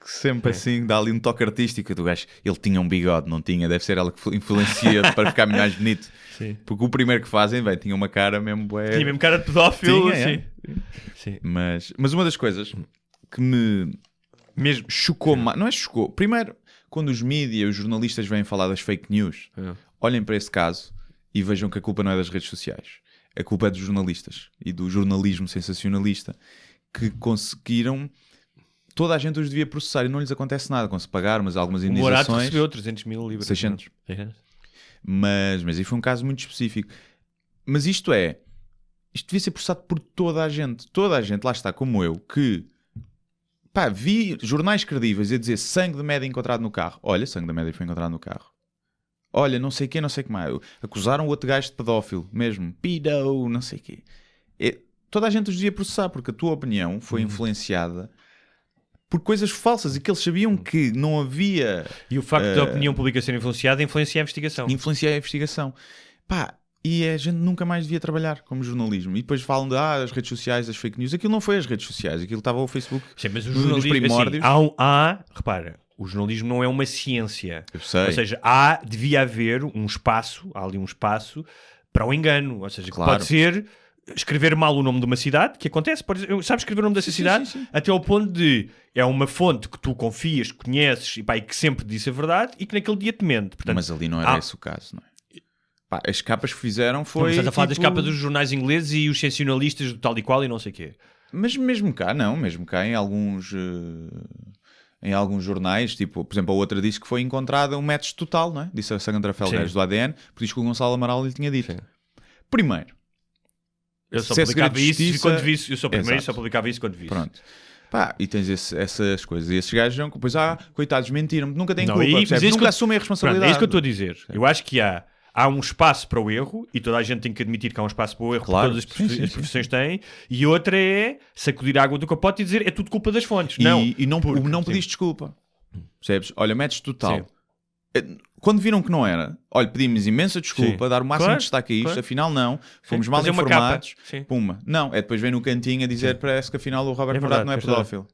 sempre assim, dá ali um toque artístico do gajo. Ele tinha um bigode, não tinha? Deve ser ela que influencia para ficar mais bonito. Sim. Porque o primeiro que fazem, tinha uma cara mesmo... Tinha mesmo cara de pedófilo. Tinha, sim. Mas uma das coisas que me mesmo chocou mais, não é chocou, primeiro, quando os mídias, os jornalistas vêm falar das fake news, olhem para esse caso e vejam que a culpa não é das redes sociais. A culpa é dos jornalistas e do jornalismo sensacionalista, que conseguiram... Toda a gente os devia processar e não lhes acontece nada. Quando se pagar algumas O Morato indenizações... recebeu 300 mil libras. 600. Mas aí foi um caso muito específico. Mas isto devia ser processado por toda a gente. Toda a gente, lá está, como eu, que... vi jornais credíveis a dizer sangue de média encontrado no carro. Olha, sangue de média foi encontrado no carro. Olha, não sei o quê, não sei o que mais. Acusaram o outro gajo de pedófilo, mesmo. Pedo, não sei o quê. Toda a gente os devia processar, porque a tua opinião foi influenciada por coisas falsas e que eles sabiam que não havia... E o facto da opinião pública ser influenciada influencia a investigação. Influencia a investigação. E a gente nunca mais devia trabalhar como jornalismo. E depois falam as redes sociais, as fake news. Aquilo não foi as redes sociais, aquilo estava o Facebook. Sim, mas o nos jornalismo, primórdios. Assim, repara, o jornalismo não é uma ciência. Eu sei. Ou seja, devia haver há ali um espaço para o engano. Ou seja, Claro. que pode ser escrever mal o nome de uma cidade, que acontece, sabes escrever o nome dessa cidade, sim. até ao ponto de é uma fonte que tu confias, conheces e que sempre disse a verdade e que naquele dia te mente. Portanto, Mas ali não era esse o caso, não é? As capas que fizeram foi... Não, estás a falar das tipo- capas dos jornais ingleses e os sensacionalistas do tal e qual e não sei o quê. Mas mesmo cá, não. Mesmo cá em alguns jornais, tipo, por exemplo, a outra disse que foi encontrada um match total, não é? Disse a Sandra Felgueiros Sim. do ADN, porque diz que o Gonçalo Amaral lhe tinha dito. Primeiro, Eu só se é publicava segredo de isso justiça- quando vi isso. Eu só primeiro Exato. só publicava isso quando vi isso. pronto. E tens essas coisas. E esses gajos, depois, coitados, mentiram, nunca têm Não, culpa, aí- mas percebes? é isso Nunca que eu- assumem a Pronto, responsabilidade. é isso que eu estou a dizer. Eu acho que há um espaço para o erro e toda a gente tem que admitir que há um espaço para o erro, Claro. que todas Sim, as profissões têm, e outra é sacudir a água do capote e dizer é tudo culpa das fontes. E não porque- não sim. pediste desculpa. Percebes? Olha, metes total. Sim. quando viram que não era, olha, pedimos imensa desculpa, dar o máximo de destaque a isto, afinal não, fomos mal informados, puma. Não, é depois vem no cantinho a dizer parece que afinal o Robert Morado não é pedófilo.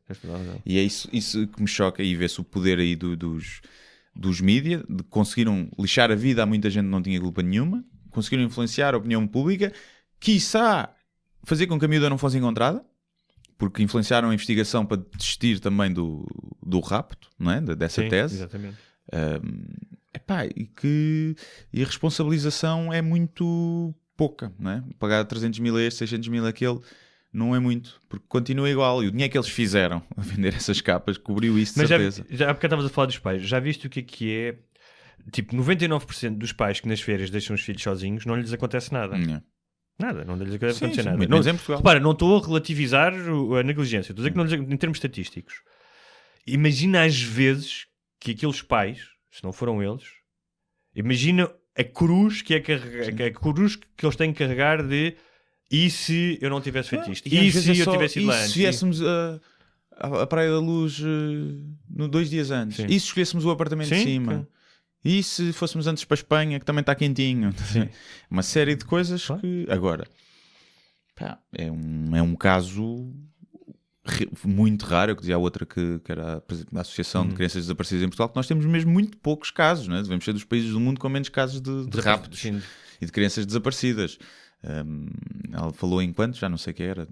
E é isso que me choca, e vê-se o poder aí dos mídia, de conseguiram lixar a vida a muita gente que não tinha culpa nenhuma, conseguiram influenciar a opinião pública, quiçá fazer com que a miúda não fosse encontrada, porque influenciaram a investigação para desistir também do rapto, não é? Dessa tese. Exatamente. E a responsabilização é muito pouca, não é? Pagar 300 mil a este, 600 mil àquele, não é muito, porque continua igual. E o dinheiro que eles fizeram a vender essas capas cobriu isso, de certeza. Já há bocado estavas a falar dos pais, já viste o que é? Tipo, 99% dos pais que nas férias deixam os filhos sozinhos, não lhes acontece nada. Não. Nada, não lhes acontece nada. Muito menos em Portugal. Repara, não estou a relativizar a negligência, estou a dizer que não lhes, em termos estatísticos. Imagina às vezes que aqueles pais, se não foram eles, imagina a cruz que é a cruz que eles têm que carregar de e se eu não tivesse feito isto? E se eu tivesse ido lá antes? E se viéssemos à Praia da Luz 2 dias antes? E se escolhêssemos o apartamento de cima? E se fôssemos antes para a Espanha, que também está quentinho? Uma série de coisas que... Agora, é um caso muito raro. Eu dizia a outra que era a Associação de Crianças Desaparecidas em Portugal, que nós temos mesmo muito poucos casos, não é? Devemos ser dos países do mundo com menos casos de raptos e de crianças desaparecidas. Ela falou em quantos? Já não sei o que era,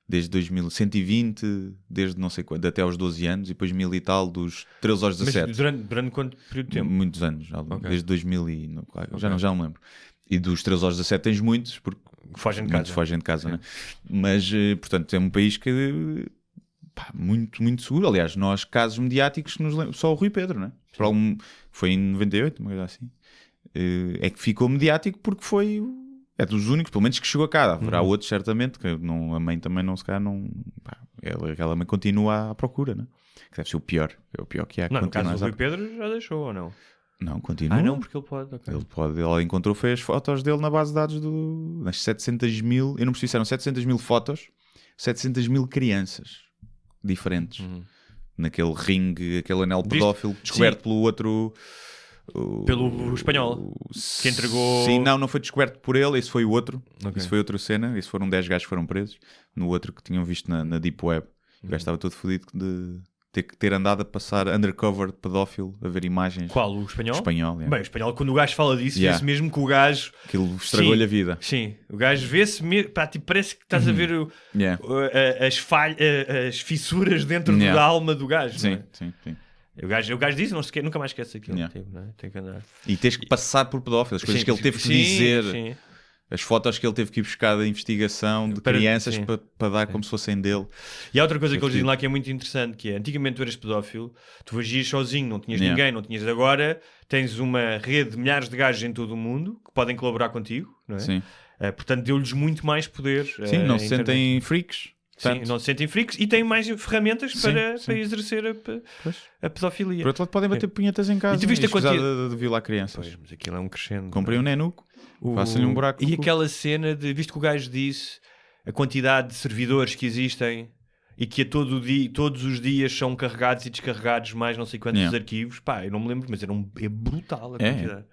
desde 120, desde não sei quando, até aos 12 anos, e depois 1000 e tal, dos 13 aos 17. Mas durante quanto período de tempo? Muitos anos, desde 2000 e... Já não me lembro. E dos 13 aos 17 tens muitos, porque fogem de casa. Né? Mas, portanto, é um país que muito, muito seguro. Aliás, nós, casos mediáticos, só o Rui Pedro, não é? Foi em 98, uma coisa assim. É que ficou mediático porque foi... É dos únicos, pelo menos, que chegou a cá. Haverá outros, certamente, que a mãe também não se calhar não... Aquela mãe continua à procura, né? Que deve ser o pior. É o pior que há. Não, no caso do Rui Pedro já deixou ou não? Não, continua. Não, porque ele pode. Okay. Ele pode. Ela encontrou, foi as fotos dele na base de dados das 700 mil... Eu não percebi se eram 700 mil fotos, 700 mil crianças diferentes. Naquele ringue, aquele anel pedófilo, descoberto pelo outro... Pelo espanhol que entregou. Sim, não foi descoberto por ele. Esse foi o outro. Isso foi outra cena. Isso foram 10 gajos que foram presos. No outro que tinham visto na Deep Web. O gajo estava todo fodido de ter andado a passar undercover de pedófilo, a ver imagens. Qual? O espanhol? O espanhol, Bem, o espanhol, quando o gajo fala disso, vê-se mesmo que o gajo... Aquilo estragou-lhe a vida. Sim, o gajo vê-se mesmo... Tipo, parece que estás a ver as fissuras dentro da alma do gajo. Sim, não é? sim. O gajo diz, nunca mais esquece aquilo. Tipo, não é? Tem que andar. E tens que passar por pedófilos, as coisas que ele teve que dizer, as fotos que ele teve que ir buscar da investigação de crianças para dar como se fossem dele. E há outra coisa que eles dizem lá que é muito interessante, que é, antigamente tu eras pedófilo, tu agias sozinho, não tinhas ninguém, não tinhas. Agora tens uma rede de milhares de gajos em todo o mundo que podem colaborar contigo, não é? Sim. Portanto, deu-lhes muito mais poder. Sim, não se sentem freaks. Sim, não se sentem freaks e têm mais ferramentas para exercer a pedofilia. Por outro lado, podem bater punhetas em casa. E tu viste de violar crianças. Pois, mas aquilo é um crescendo. Comprei um nenuco, faço-lhe um buraco. E aquela cena de, visto que o gajo disse, a quantidade de servidores que existem e que todos os dias são carregados e descarregados mais não sei quantos arquivos. Eu não me lembro, mas é brutal a quantidade.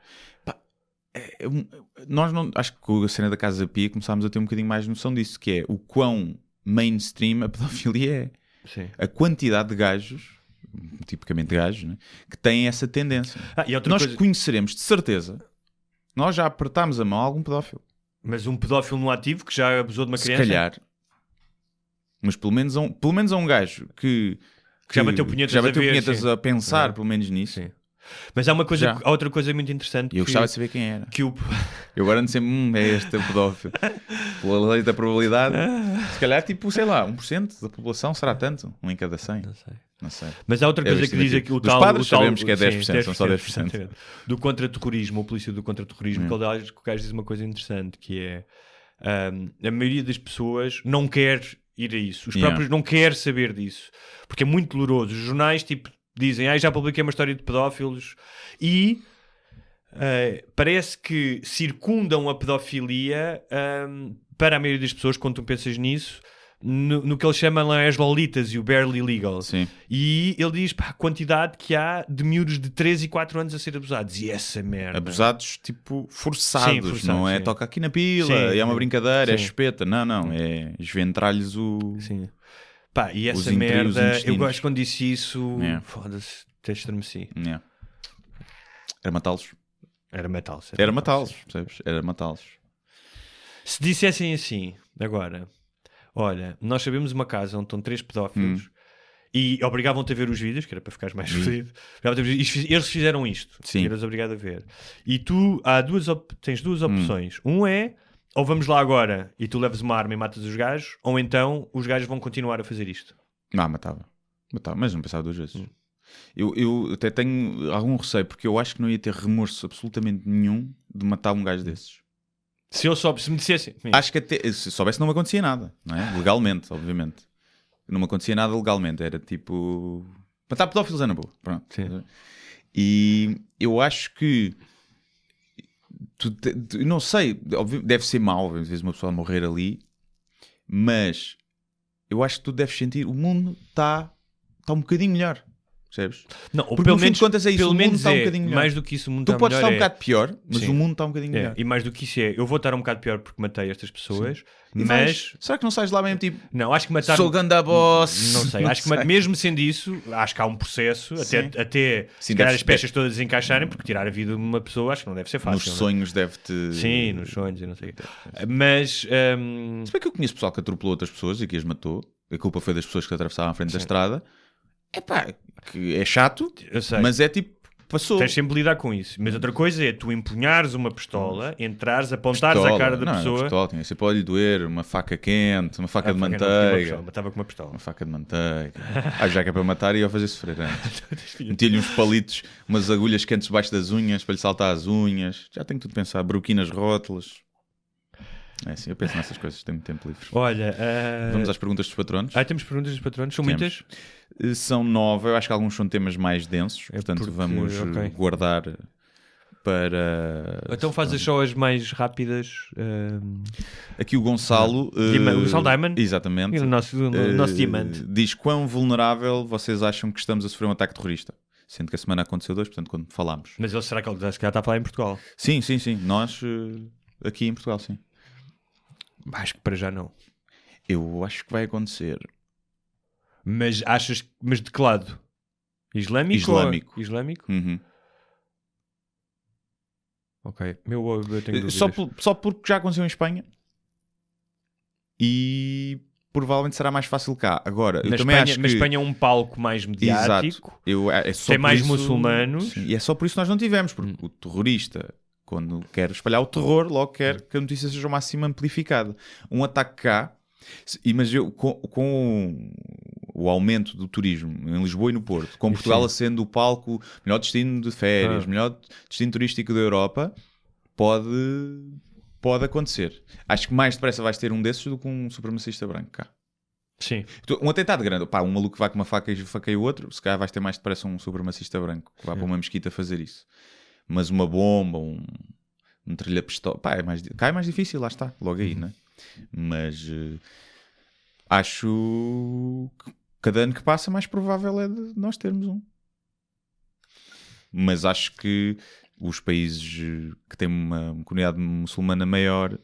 Nós não, acho que com a cena da Casa Pia começámos a ter um bocadinho mais noção disso, que é o quão mainstream a pedofilia é. Sim. A quantidade de gajos, tipicamente gajos, né, que têm essa tendência. Nós conheceremos, de certeza, nós já apertámos a mão a algum pedófilo. Mas um pedófilo no ativo que já abusou de uma criança? Se calhar. Mas pelo menos a um gajo que já bateu punhetas a pensar, pelo menos nisso. Sim. Mas há outra coisa muito interessante. Eu gostava de saber quem era. Eu agora ando sempre, é este o pedófilo. Pela lei da probabilidade, se calhar, sei lá, 1% da população será tanto? Um em cada 100? Não sei. Mas há outra coisa que diz aqui o tal... Dos padres sabemos que é 10%, são só 10%. Do contra-terrorismo, o polícia do contra-terrorismo, que o gajo diz uma coisa interessante, que é a maioria das pessoas não quer ir a isso. Os próprios não quer saber disso. Porque é muito doloroso. Os jornais, dizem, já publiquei uma história de pedófilos e parece que circundam a pedofilia para a maioria das pessoas, quando tu pensas nisso, no que ele chama lá as lolitas e o barely legal. Sim. E ele diz a quantidade que há de miúdos de 3 e 4 anos a ser abusados. E essa merda. Abusados, tipo, forçados, Sim, forçados, não é? sim. Toca aqui na pila, Sim, é uma sim. brincadeira, é Sim. chupeta. Não, é esventrar-lhes o... Sim. Pá, e Os essa merda, eu intestinos. gosto quando disse isso. É. Foda-se, até estremeci. Yeah. Era matá-los. Era matá-los. Era matá-los, percebes? Era matá-los. Se dissessem assim, agora, olha, nós sabemos uma casa onde estão 3 pedófilos e obrigavam-te a ver os vídeos, que era para ficares mais fodido. Eles fizeram isto. Sim. Eras obrigado a ver. E tu tens duas opções. Um é, ou vamos lá agora e tu levas uma arma e matas os gajos, ou então os gajos vão continuar a fazer isto. Matava, mas não pensava 2 vezes. Eu até tenho algum receio, porque eu acho que não ia ter remorso absolutamente nenhum de matar um gajo desses. Se me dissessem... Acho que até, se soubesse não me acontecia nada, não é? Legalmente, obviamente. Não me acontecia nada legalmente, era tipo... Matar pedófilos é na boa, pronto. Sim. E eu acho que... não sei, deve ser mau, às vezes uma pessoa morrer ali, mas eu acho que tu deves sentir, o mundo está um bocadinho melhor. Percebes? Não, Porque pelo no fim menos, de contas é isso, pelo o mundo menos está um é, bocadinho melhor. mais do que isso o mundo Tu está podes melhor estar um bocado pior, mas Sim. o mundo está um bocadinho melhor. E mais do que isso é, eu vou estar um bocado pior porque matei estas pessoas, E mas... será que não sais lá mesmo tipo, Não, acho que matar... sou ganda boss? Não sei, acho que mesmo sendo isso, acho que há um processo, até Sim, se calhar deve- as peças todas encaixarem, porque tirar a vida de uma pessoa acho que não deve ser fácil. Nos não é? sonhos deve-te... Sim, nos sonhos e não sei o quê. Mas... Se bem que eu conheço pessoal que atropelou outras pessoas e que as matou, a culpa foi das pessoas que atravessavam à frente da estrada. Que é chato, eu sei. mas é tipo, passou. Tens sempre de lidar com isso. Mas outra coisa é tu empunhares uma pistola, entrares, apontares a cara da não, pessoa... pistola, tinha sempre olho doer, uma faca quente, uma faca de Não, manteiga. matava com uma pistola. Uma faca de manteiga. Já que é para matar, ia fazer sofrer antes. Metia-lhe uns palitos, umas agulhas quentes debaixo das unhas para lhe saltar as unhas. Já tenho tudo a pensar. Broquinas rótulas. É assim, eu penso nessas coisas, tenho muito tempo livre. Olha... Vamos às perguntas dos patronos. temos perguntas dos patronos? São Temos. muitas? São 9, eu acho que alguns são temas mais densos, portanto porque- vamos ok. guardar para... Então fazes só as mais rápidas. Aqui o Gonçalo... O Gonçalo Diamond? Exatamente. O nosso diamante. Diz quão vulnerável vocês acham que estamos a sofrer um ataque terrorista. Sendo que a semana aconteceu 2, portanto quando falámos. Mas ele será que ele se calhar está a falar em Portugal? Sim. Nós aqui em Portugal, sim. Acho que para já não. Eu acho que vai acontecer. Mas achas... Mas de que lado? Islâmico? Islâmico. Islâmico? Uhum. Ok. Eu tenho dúvidas. Só porque já aconteceu em Espanha. E provavelmente será mais fácil cá. Agora, eu também acho que... Mas Espanha é um palco mais mediático. Exato. É só Tem por mais isso- muçulmanos. Sim, e é só por isso que nós não tivemos. Porque o terrorista, quando quer espalhar o terror, logo quer que a notícia seja o máximo amplificada. Um ataque cá... Mas com o aumento do turismo em Lisboa e no Porto, com Portugal sendo o palco, melhor destino de férias, melhor destino turístico da Europa, pode acontecer. Acho que mais depressa vais ter um desses do que um supremacista branco cá. Sim. Um atentado grande, um maluco que vai com uma faca e faqueia o outro, se calhar vais ter mais depressa um supremacista branco que vai para uma mesquita fazer isso. Mas uma bomba, um trilha-pistola, cá é mais difícil, lá está, logo aí, né? Mas acho que cada ano que passa mais provável é de nós termos um. Mas acho que os países que têm uma comunidade muçulmana maior,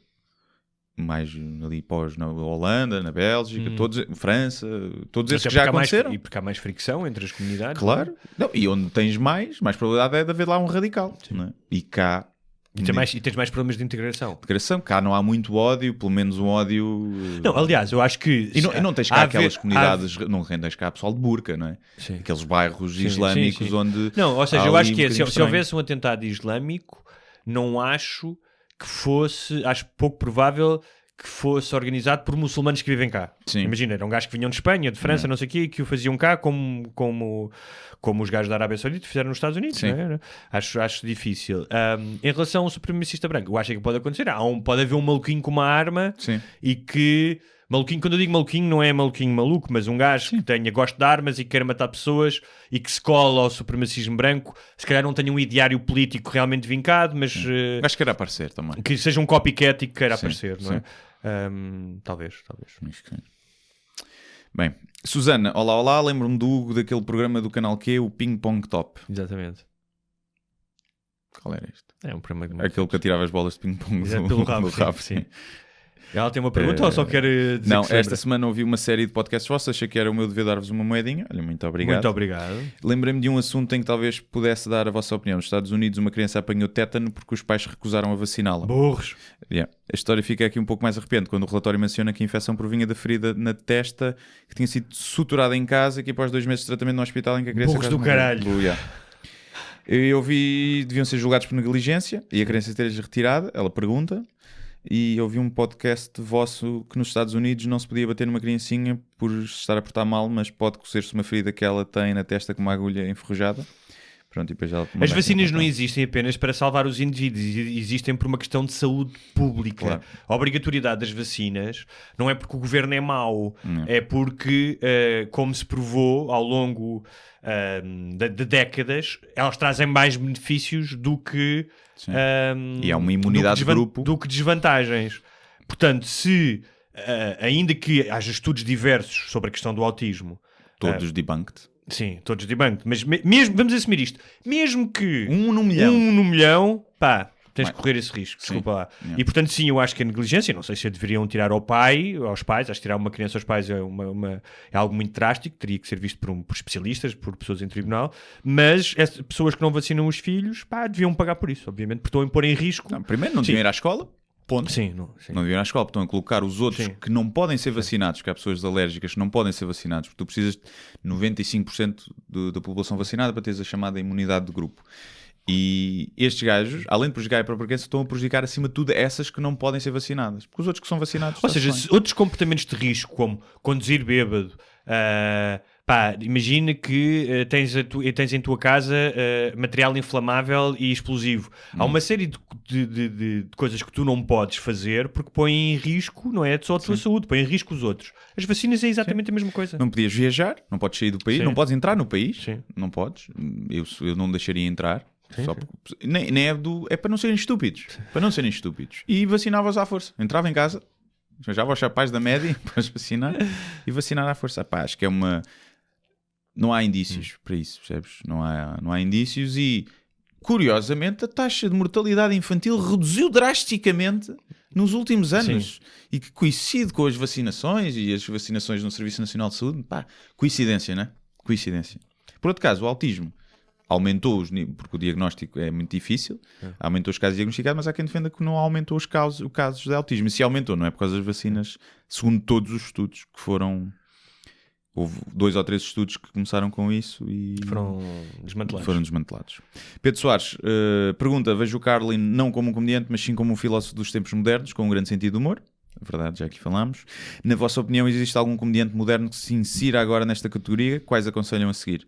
mais ali na Holanda, na Bélgica, França, todos esses que já aconteceram. E porque há mais fricção entre as comunidades. Claro. Não, e onde tens mais probabilidade é de haver lá um radical. Não é? E cá... E tens mais problemas de integração. Cá não há muito ódio, pelo menos um ódio... Não, aliás, eu acho que... E não tens cá aquelas comunidades, não tens cá pessoal de burca, não é? Sim. Aqueles bairros islâmicos onde... Não, ou seja, há eu ali acho que um bocadinho se houvesse um atentado islâmico, não acho que fosse... Acho pouco provável que fosse organizado por muçulmanos que vivem cá. Sim. Imagina, eram gajos que vinham de Espanha, de França, não sei o quê, que o faziam cá como os gajos da Arábia Saudita fizeram nos Estados Unidos. Sim. Não é? Acho difícil. Em relação ao supremacista branco, eu acho que pode acontecer. Pode haver um maluquinho com uma arma Sim. e que... Maluquinho, quando eu digo maluquinho, não é maluquinho maluco, mas um gajo que gosta de armas e que quer matar pessoas e que se cola ao supremacismo branco, se calhar não tenha um ideário político realmente vincado, mas Acho que era aparecer também. que seja um copycat e que queira Sim, aparecer, não é? Talvez. Acho que sim. Bem, Susana, olá, lembro-me do Hugo daquele programa do Canal Q, o Ping Pong Top. Exatamente. Qual era este? É um programa Aquele que atirava as bolas de ping-pong pelo rabo, sim. Ela tem uma pergunta ou só quer dizer não, que esta semana ouvi uma série de podcasts vossos, achei que era o meu dever dar-vos uma moedinha. Olha, muito obrigado. Muito obrigado. Lembrei-me de um assunto em que talvez pudesse dar a vossa opinião. Nos Estados Unidos, uma criança apanhou tétano porque os pais recusaram a vaciná-la. Burros. Yeah. A história fica aqui um pouco mais arrependente quando o relatório menciona que a infecção provinha da ferida na testa que tinha sido suturada em casa e que após 2 meses de tratamento no hospital em que a criança... Burros do caralho. Yeah. Eu vi, deviam ser julgados por negligência e a criança ter retirada, ela pergunta, e eu vi um podcast vosso que nos Estados Unidos não se podia bater numa criancinha por estar a portar mal, mas pode cozer-se uma ferida que ela tem na testa com uma agulha enferrujada. Pronto, e depois ela as vacinas não existem apenas para salvar os indivíduos, existem por uma questão de saúde pública. Claro. A obrigatoriedade das vacinas não é porque o governo é mau, é porque, como se provou ao longo de décadas, elas trazem mais benefícios do que... e há uma imunidade de grupo. Do que desvantagens. Portanto, se ainda que haja estudos diversos sobre a questão do autismo... Todos debunked. Sim, todos debunked. Mas mesmo, vamos assumir isto. Mesmo que... 1 no milhão. 1 no milhão, pá... Tens de correr esse risco, desculpa lá. Yeah. E portanto, sim, eu acho que a negligência, não sei se deveriam tirar aos pais, acho que tirar uma criança aos pais é algo muito drástico, teria que ser visto por especialistas, por pessoas em tribunal, mas pessoas que não vacinam os filhos, pá, deviam pagar por isso, obviamente, porque estão a pôr em risco. Não, primeiro, não deviam ir à escola. Ponto. Sim. Não deviam ir à escola, porque estão a colocar os outros que não podem ser vacinados, porque há pessoas alérgicas que não podem ser vacinados, porque tu precisas de 95% da população vacinada para teres a chamada imunidade de grupo. E estes gajos, além de prejudicar a própria criança, estão a prejudicar acima de tudo essas que não podem ser vacinadas. Porque os outros que são vacinados... Ou seja, outros comportamentos de risco, como conduzir bêbado, imagina que tens em tua casa material inflamável e explosivo. Há uma série de coisas que tu não podes fazer porque põe em risco, não é só a tua saúde, põe em risco os outros. As vacinas é exatamente a mesma coisa. Não podias viajar, não podes sair do país, não podes entrar no país, Sim. não podes. Eu não deixaria entrar. Sim, só porque, nem é para não serem estúpidos. Para não serem estúpidos. E vacinava-os à força. Entrava em casa, arranjava os chapéus da média para vacinar e vacinar à força. Pá, acho que é uma... Não há indícios para isso, percebes? Não há indícios e, curiosamente, a taxa de mortalidade infantil reduziu drasticamente nos últimos anos. Sim. E que coincide com as vacinações e as vacinações no Serviço Nacional de Saúde. Pá, coincidência, não é? Coincidência. Por outro caso, o autismo aumentou porque o diagnóstico é muito difícil, aumentou os casos diagnosticados, mas há quem defenda que não aumentou os casos de autismo. E se aumentou, não é por causa das vacinas, segundo todos os estudos que foram... Houve 2 ou 3 estudos que começaram com isso e foram desmantelados. Pedro Soares pergunta: vejo o Carlin não como um comediante, mas sim como um filósofo dos tempos modernos, com um grande sentido de humor. É verdade, já aqui falámos. Na vossa opinião, existe algum comediante moderno que se insira agora nesta categoria? Quais aconselham a seguir?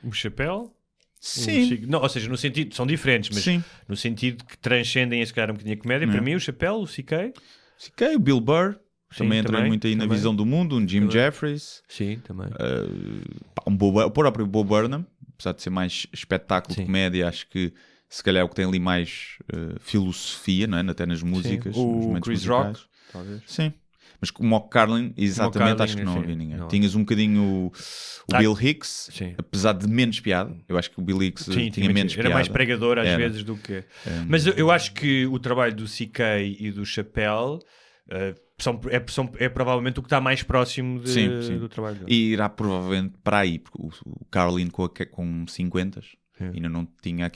O Chapéu? Sim. Não, ou seja, no sentido, são diferentes, mas sim, no sentido que transcendem esse cara um bocadinho a comédia. Para mim, o Chapéu, o CK, o Bill Burr. Sim, também entra muito aí na visão do mundo. Um Jim Jeffries. Sim, também. O próprio Bo Burnham, apesar de ser mais espetáculo de comédia, acho que se calhar é o que tem ali mais filosofia, não é? Até nas músicas. O nos Chris musicais. Rock, talvez. Sim. Mas como o Carlin, exatamente, acho que não havia ninguém. Não. Tinhas um bocadinho o Bill Hicks, sim, apesar de menos piada. Eu acho que o Bill Hicks tinha menos piada. Era mais pregador às vezes do que... Mas eu acho que o trabalho do CK e do Chappelle é provavelmente o que está mais próximo do trabalho dele. E irá provavelmente para aí, porque o Carlin com 50 ainda não tinha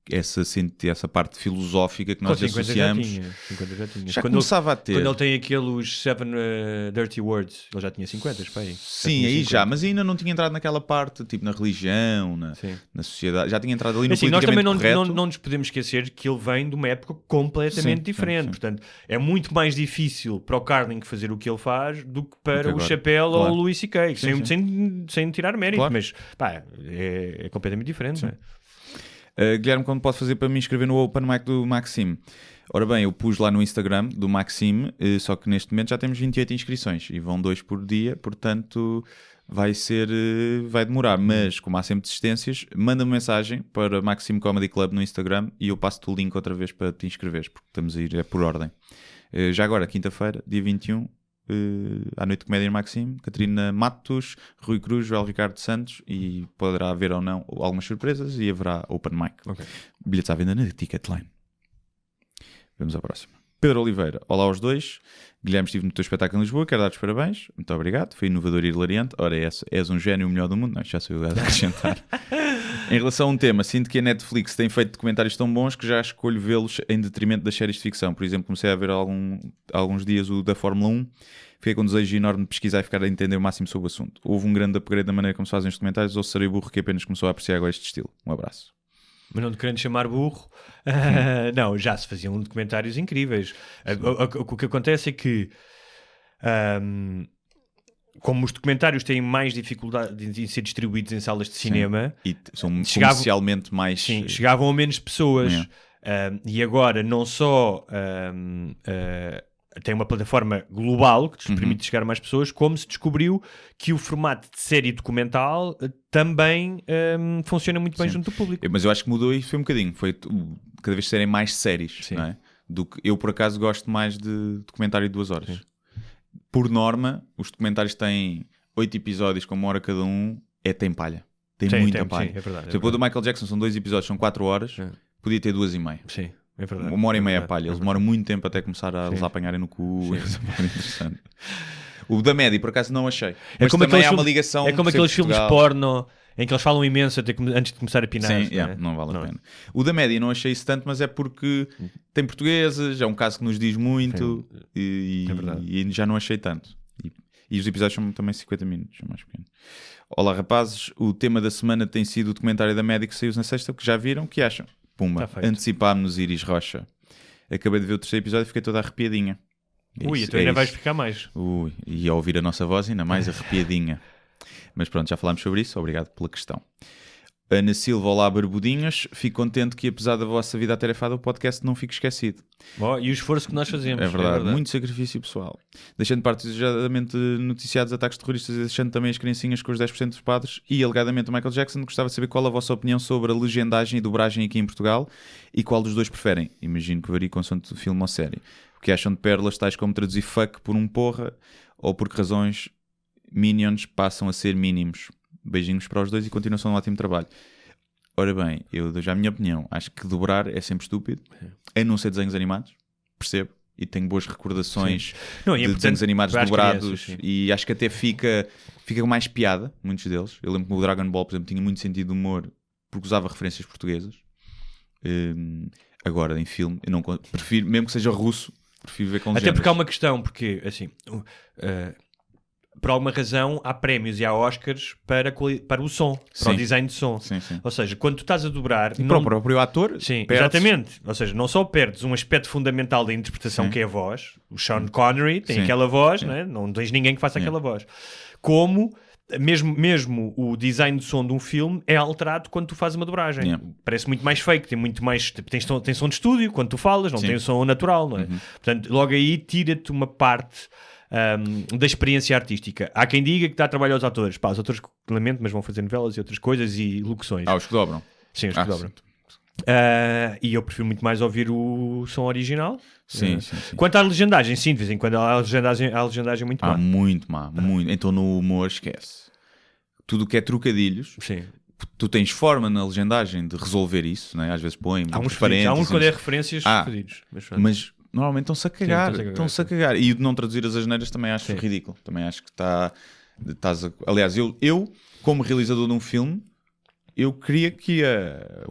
essa parte filosófica que nós associamos. 50 já tinha. Já começava a ter. Quando ele tem aqueles 7 Dirty Words, ele já tinha 50, para aí. Sim, aí 50. Já, mas ainda não tinha entrado naquela parte, tipo na religião, na sociedade. Já tinha entrado ali no politicamente nós também correto. não nos podemos esquecer que ele vem de uma época completamente diferente. Sim. Portanto, é muito mais difícil para o Carlin fazer o que ele faz do que para o Chappelle ou o Louis C.K. Sem tirar mérito, mas pá, é completamente diferente, não é? Guilherme, quando pode fazer para me inscrever no Open Mic do Maxime? Ora bem, eu pus lá no Instagram do Maxime, só que neste momento já temos 28 inscrições e vão 2 por dia, portanto vai demorar, mas como há sempre desistências, manda-me mensagem para Maxime Comedy Club no Instagram e eu passo-te o link outra vez para te inscreveres, porque estamos a ir por ordem. Já agora, quinta-feira, dia 21, à Noite de Comédia no Maxime, Catarina Matos, Rui Cruz, Joel Ricardo Santos, e poderá haver ou não algumas surpresas e haverá open mic. Bilhetes à venda na Ticketline. Vamos à próxima. Pedro Oliveira, olá aos dois. Guilherme, estive no teu espetáculo em Lisboa, quero dar-te parabéns, muito obrigado, foi inovador e hilariante. Ora, és um gênio, o melhor do mundo. Não, já sou eu a acrescentar. Em relação a um tema, sinto que a Netflix tem feito documentários tão bons que já escolho vê-los em detrimento das séries de ficção. Por exemplo, comecei a ver alguns dias o da Fórmula 1, fiquei com um desejo enorme de pesquisar e ficar a entender o máximo sobre o assunto. Houve um grande upgrade da maneira como se fazem os documentários, ou serei burro que apenas começou a apreciar agora este estilo? Um abraço. Mas não te querendo chamar burro, não, já se faziam documentários incríveis. O que acontece é que, como os documentários têm mais dificuldade de ser distribuídos em salas de cinema, e são comercialmente mais... Sim, chegavam a menos pessoas. E agora não só tem uma plataforma global que nos permite chegar a mais pessoas, como se descobriu que o formato de série documental também funciona muito bem junto do público. Mas eu acho que mudou e foi um bocadinho. Foi cada vez serem mais séries, não é? Do que eu, por acaso, gosto mais de documentário de 2 horas. Sim. Por norma, os documentários têm 8 episódios com 1 hora cada um, tem palha. Tem muita palha. Sim, é verdade. Tipo, o do Michael Jackson são 2 episódios, são 4 horas, podia ter 2,5. Sim. É verdade. 1h30 palha. Eles demoram muito tempo até começar a eles apanharem no cu. É interessante. O da média, por acaso, não achei. Mas como também há uma ligação. É como aqueles filmes porno em que eles falam imenso antes de começar a pinar. Sim, não vale a pena. O da média não achei isso tanto, mas é porque tem portugueses, é um caso que nos diz muito e já não achei tanto. E os episódios são também 50 minutos, são mais pequenos. Olá, rapazes. O tema da semana tem sido o documentário da média que saiu na sexta, que já viram, o que acham? Pumba, antecipámos-nos Iris Rocha. Acabei de ver o 3º episódio e fiquei toda arrepiadinha. Então ainda vais ficar mais. E ao ouvir a nossa voz ainda mais arrepiadinha. Mas pronto, já falámos sobre isso, obrigado pela questão. Ana Silva, olá barbudinhos, fico contente que apesar da vossa vida atarefada o podcast não fique esquecido. E o esforço que nós fazemos. É verdade, muito sacrifício pessoal. Deixando partidamente noticiados ataques terroristas e deixando também as criancinhas com os 10% dos padres e alegadamente o Michael Jackson, gostava de saber qual a vossa opinião sobre a legendagem e dobragem aqui em Portugal e qual dos dois preferem. Imagino que varie consoante o filme ou série. O que acham de pérolas tais como traduzir fuck por um porra ou por que razões Minions passam a ser mínimos. Beijinhos para os dois e continuação de um ótimo trabalho. Ora bem, eu dou já a minha opinião. Acho que dobrar é sempre estúpido, a não ser desenhos animados, percebo, e tenho boas recordações de desenhos animados dobrados crianças, e acho que até fica com mais piada, muitos deles. Eu lembro que o Dragon Ball, por exemplo, tinha muito sentido de humor porque usava referências portuguesas. Agora, em filme, eu não prefiro, mesmo que seja russo, prefiro ver com legendas. Até porque há uma questão, porque assim... por alguma razão há prémios e há Oscars para o som, para o design de som. Sim. Ou seja, quando tu estás a dobrar... E para o próprio ator, sim, exatamente. Ou seja, não só perdes um aspecto fundamental da interpretação que é a voz. O Sean Connery tem aquela voz, não tens ninguém que faça aquela voz. Como... Mesmo o design de som de um filme é alterado quando tu fazes uma dobragem. Parece muito mais fake, tem muito mais... Tem som de estúdio quando tu falas, não tem o som natural, não é? Portanto, logo aí tira-te uma parte... da experiência artística. Há quem diga que dá trabalho aos atores. Os atores, lamento, mas vão fazer novelas e outras coisas e locuções. Os que dobram. Sim, os que dobram. E eu prefiro muito mais ouvir o som original. Sim. Quanto à legendagem, sim, de vez em quando há legendagem muito má. Muito má. Então no humor, esquece. Tudo o que é trocadilhos, tu tens forma na legendagem de resolver isso, né? Às vezes põe há uns quando é referências fedidos. Mas normalmente estão-se a cagar. Estão-se a cagar. E de não traduzir as asneiras também acho ridículo. Também acho que Aliás, eu, como realizador de um filme, eu queria que,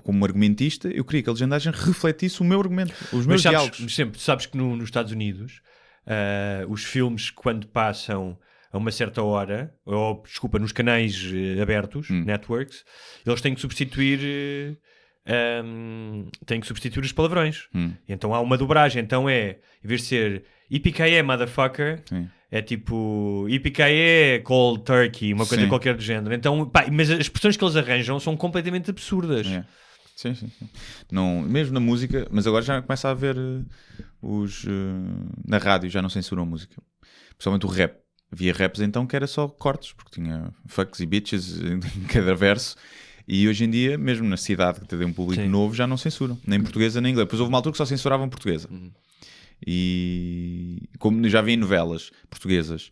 como argumentista, eu queria que a legendagem refletisse o meu argumento, os meus diálogos. Sempre, sabes que nos Estados Unidos, os filmes, quando passam a uma certa hora, nos canais abertos, networks, eles têm que substituir... os palavrões. E então há uma dobragem. Então em vez de ser IPKE motherfucker, é tipo IPKE cold turkey, uma coisa qualquer do género. Então, mas as expressões que eles arranjam são completamente absurdas. Sim. Não, mesmo na música, mas agora já começa a haver na rádio já não censuram a música, principalmente o rap. Havia raps então que era só cortes, porque tinha fucks e bitches em cada verso. E hoje em dia, mesmo na cidade que tem um público novo, já não censuram, nem portuguesa nem inglês. Depois houve uma altura que só censuravam portuguesa. E como já vi em novelas portuguesas,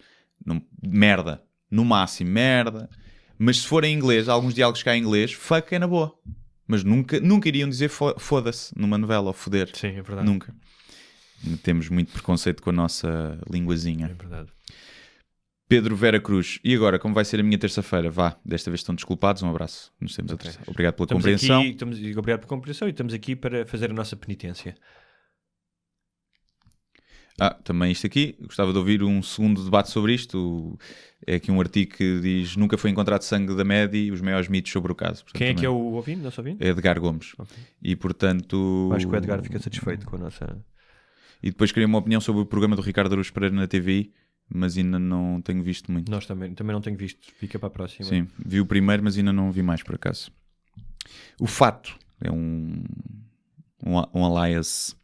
merda, no máximo, merda. Mas se for em inglês, alguns diálogos cá em inglês, fuck é na boa. Mas nunca iriam dizer foda-se numa novela, ou foder. Sim, é verdade. Nunca. Temos muito preconceito com a nossa linguazinha. É verdade. Pedro Vera Cruz. E agora, como vai ser a minha terça-feira? Vá, desta vez estão desculpados. Um abraço. Nos temos a terça. Obrigado pela compreensão. Obrigado pela compreensão e estamos aqui para fazer a nossa penitência. Também isto aqui. Gostava de ouvir um segundo debate sobre isto. É aqui um artigo que diz: nunca foi encontrado sangue da Média e os maiores mitos sobre o caso. Portanto, quem é que é o ouvinte? Nosso ouvinte? É Edgar Gomes. Okay. E portanto... Acho que o Edgar fica satisfeito com a nossa... E depois queria uma opinião sobre o programa do Ricardo Araújo Pereira na TVI, mas ainda não tenho visto muito. Nós também não tenho visto. Fica para a próxima. Sim, vi o primeiro, mas ainda não vi mais, por acaso. O Fato é um alias.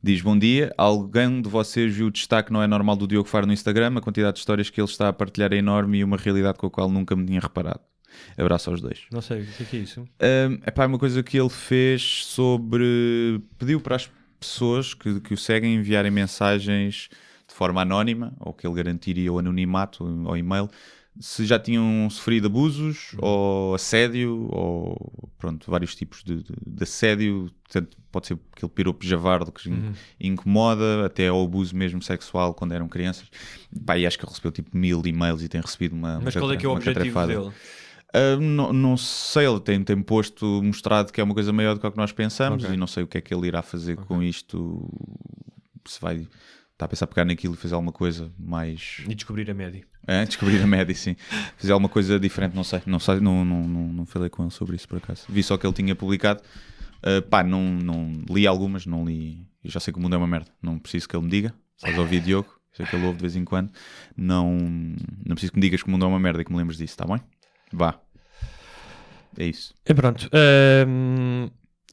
Diz: bom dia, alguém de vocês viu o destaque não é normal do Diogo Faro no Instagram? A quantidade de histórias que ele está a partilhar é enorme e uma realidade com a qual nunca me tinha reparado. Abraço aos dois. Não sei, o que é isso? É uma coisa que ele fez sobre... Pediu para as pessoas que o seguem enviarem mensagens de forma anónima, ou que ele garantiria o anonimato ao e-mail, se já tinham sofrido abusos ou assédio, ou pronto, vários tipos de assédio. Portanto, pode ser aquele piropo javardo que incomoda, até ao abuso mesmo sexual quando eram crianças. E acho que ele recebeu tipo 1000 e-mails e tem recebido uma... Mas qual é que é o objetivo dele? Não sei, ele tem mostrado que é uma coisa maior do que o que nós pensamos, e não sei o que é que ele irá fazer com isto. Se vai estar a pensar pegar naquilo e fazer alguma coisa mais... E descobrir a média. Descobrir a média, sim. Fazer alguma coisa diferente, não sei, não falei com ele sobre isso por acaso. Vi só que ele tinha publicado. Não li algumas, não li... Eu já sei que o mundo é uma merda, não preciso que ele me diga. Estás a ouvir, Diogo? Sei que ele ouve de vez em quando. Não preciso que me digas que o mundo é uma merda e que me lembres disso, está bem? Vá. É isso. É pronto.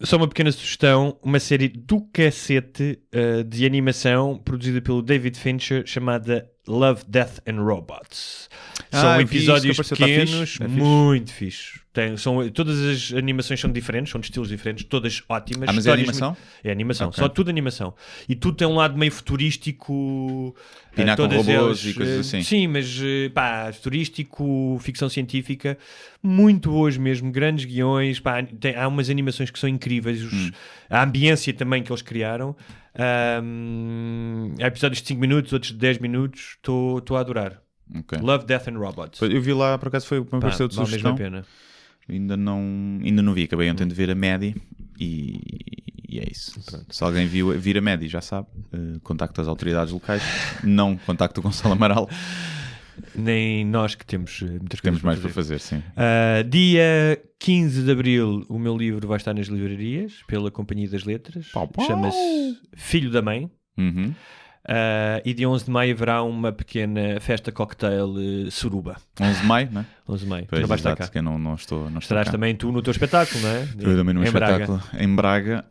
Só uma pequena sugestão. Uma série do cacete de animação produzida pelo David Fincher chamada Love, Death and Robots. São episódios pequenos, muito fixe. Todas as animações são diferentes, são de estilos diferentes, todas ótimas. Mas é animação? É animação, Okay. só tudo animação. E tudo tem um lado meio futurístico. Pinar com robôs e coisas assim. Sim, mas futurístico, ficção científica, muito boas mesmo, grandes guiões. Há umas animações que são incríveis. A ambiência também que eles criaram. Há episódios de 5 minutos, outros de 10 minutos. Estou a adorar. Okay. Love, Death and Robots. Eu vi lá, por acaso foi o que me apareceu de sugestão. Vale mesmo a pena. Ainda não vi, acabei ontem de ver a Média e é isso. Pronto. Se alguém vir a Média, já sabe, contacta as autoridades locais, não contacta o Gonçalo Amaral. Nem nós que temos muitas coisas mais para fazer, sim. Dia 15 de Abril o meu livro vai estar nas livrarias pela Companhia das Letras. Chama-se Filho da Mãe. E dia 11 de maio haverá uma pequena festa cocktail suruba. 11 de maio, não é? 11 de maio. Pois, não vais estar cá. Que eu não estou Estarás cá. também tu no teu espetáculo, não é? Eu também no meu espetáculo em Braga.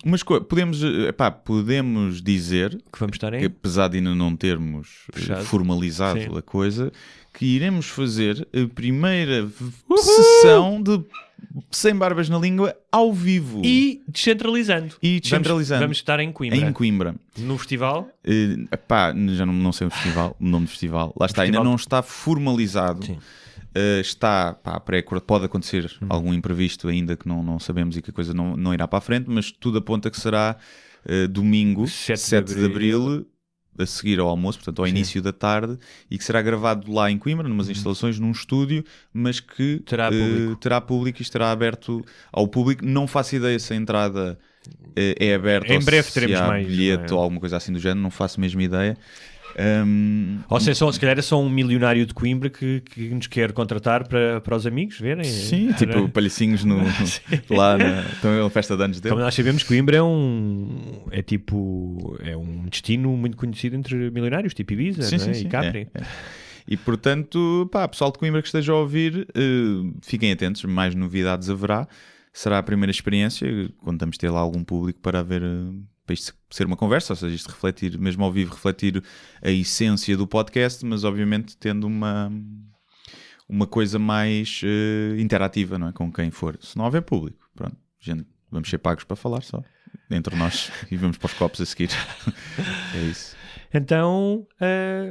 Mas podemos dizer que vamos estar que, apesar de ainda não termos formalizado a coisa, que iremos fazer a primeira sessão de Sem Barbas na Língua ao vivo. E descentralizando. Vamos estar em Coimbra. Em Coimbra. No festival? Já não sei o nome do festival. Lá está, ainda não está formalizado. Sim. Pode acontecer algum imprevisto ainda que não sabemos e que a coisa não irá para a frente, mas tudo aponta que será domingo, 7 de Abril, a seguir ao almoço, portanto ao início da tarde, e que será gravado lá em Coimbra, numas instalações, num estúdio, mas que terá público e estará aberto ao público. Não faço ideia se a entrada é aberta em breve teremos se há mais bilhete ou alguma coisa assim do género, não faço mesmo ideia. Ou seja, se calhar é só um milionário de Coimbra que nos quer contratar para os amigos verem. Sim, tipo palhacinhos lá na festa de anos dele. Como nós sabemos, Coimbra é um destino muito conhecido entre milionários, tipo Ibiza, e Capri. E portanto, pessoal de Coimbra que esteja a ouvir, fiquem atentos, mais novidades haverá. Será a primeira experiência, contamos ter lá algum público para haver... para isto ser uma conversa, ou seja, isto refletir, mesmo ao vivo, refletir a essência do podcast, mas obviamente tendo uma coisa mais interativa, não é? Com quem for. Se não houver público, pronto, gente, vamos ser pagos para falar só. entre nós e vamos para os copos a seguir. É isso. Então,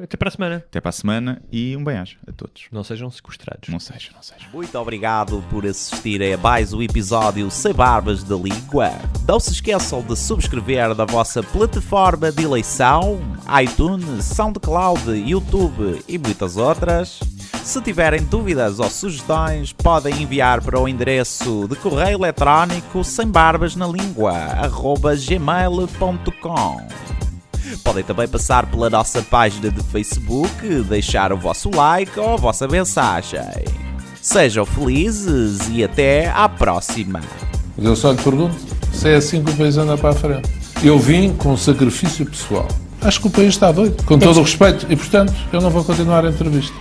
até para a semana. Até para a semana e um bem-aja a todos. Não sejam sequestrados. Não seja. Muito obrigado por assistirem a mais um episódio Sem Barbas da Língua. Não se esqueçam de subscrever na vossa plataforma de eleição, iTunes, SoundCloud, YouTube e muitas outras. Se tiverem dúvidas ou sugestões, podem enviar para o endereço de correio eletrónico sembarbasnalingua@gmail.com. Podem também passar pela nossa página de Facebook, deixar o vosso like ou a vossa mensagem. Sejam felizes e até à próxima. Mas eu só lhe pergunto se é assim que o país anda para a frente. Eu vim com sacrifício pessoal. Acho que o país está doido, com todo o respeito, e portanto eu não vou continuar a entrevista.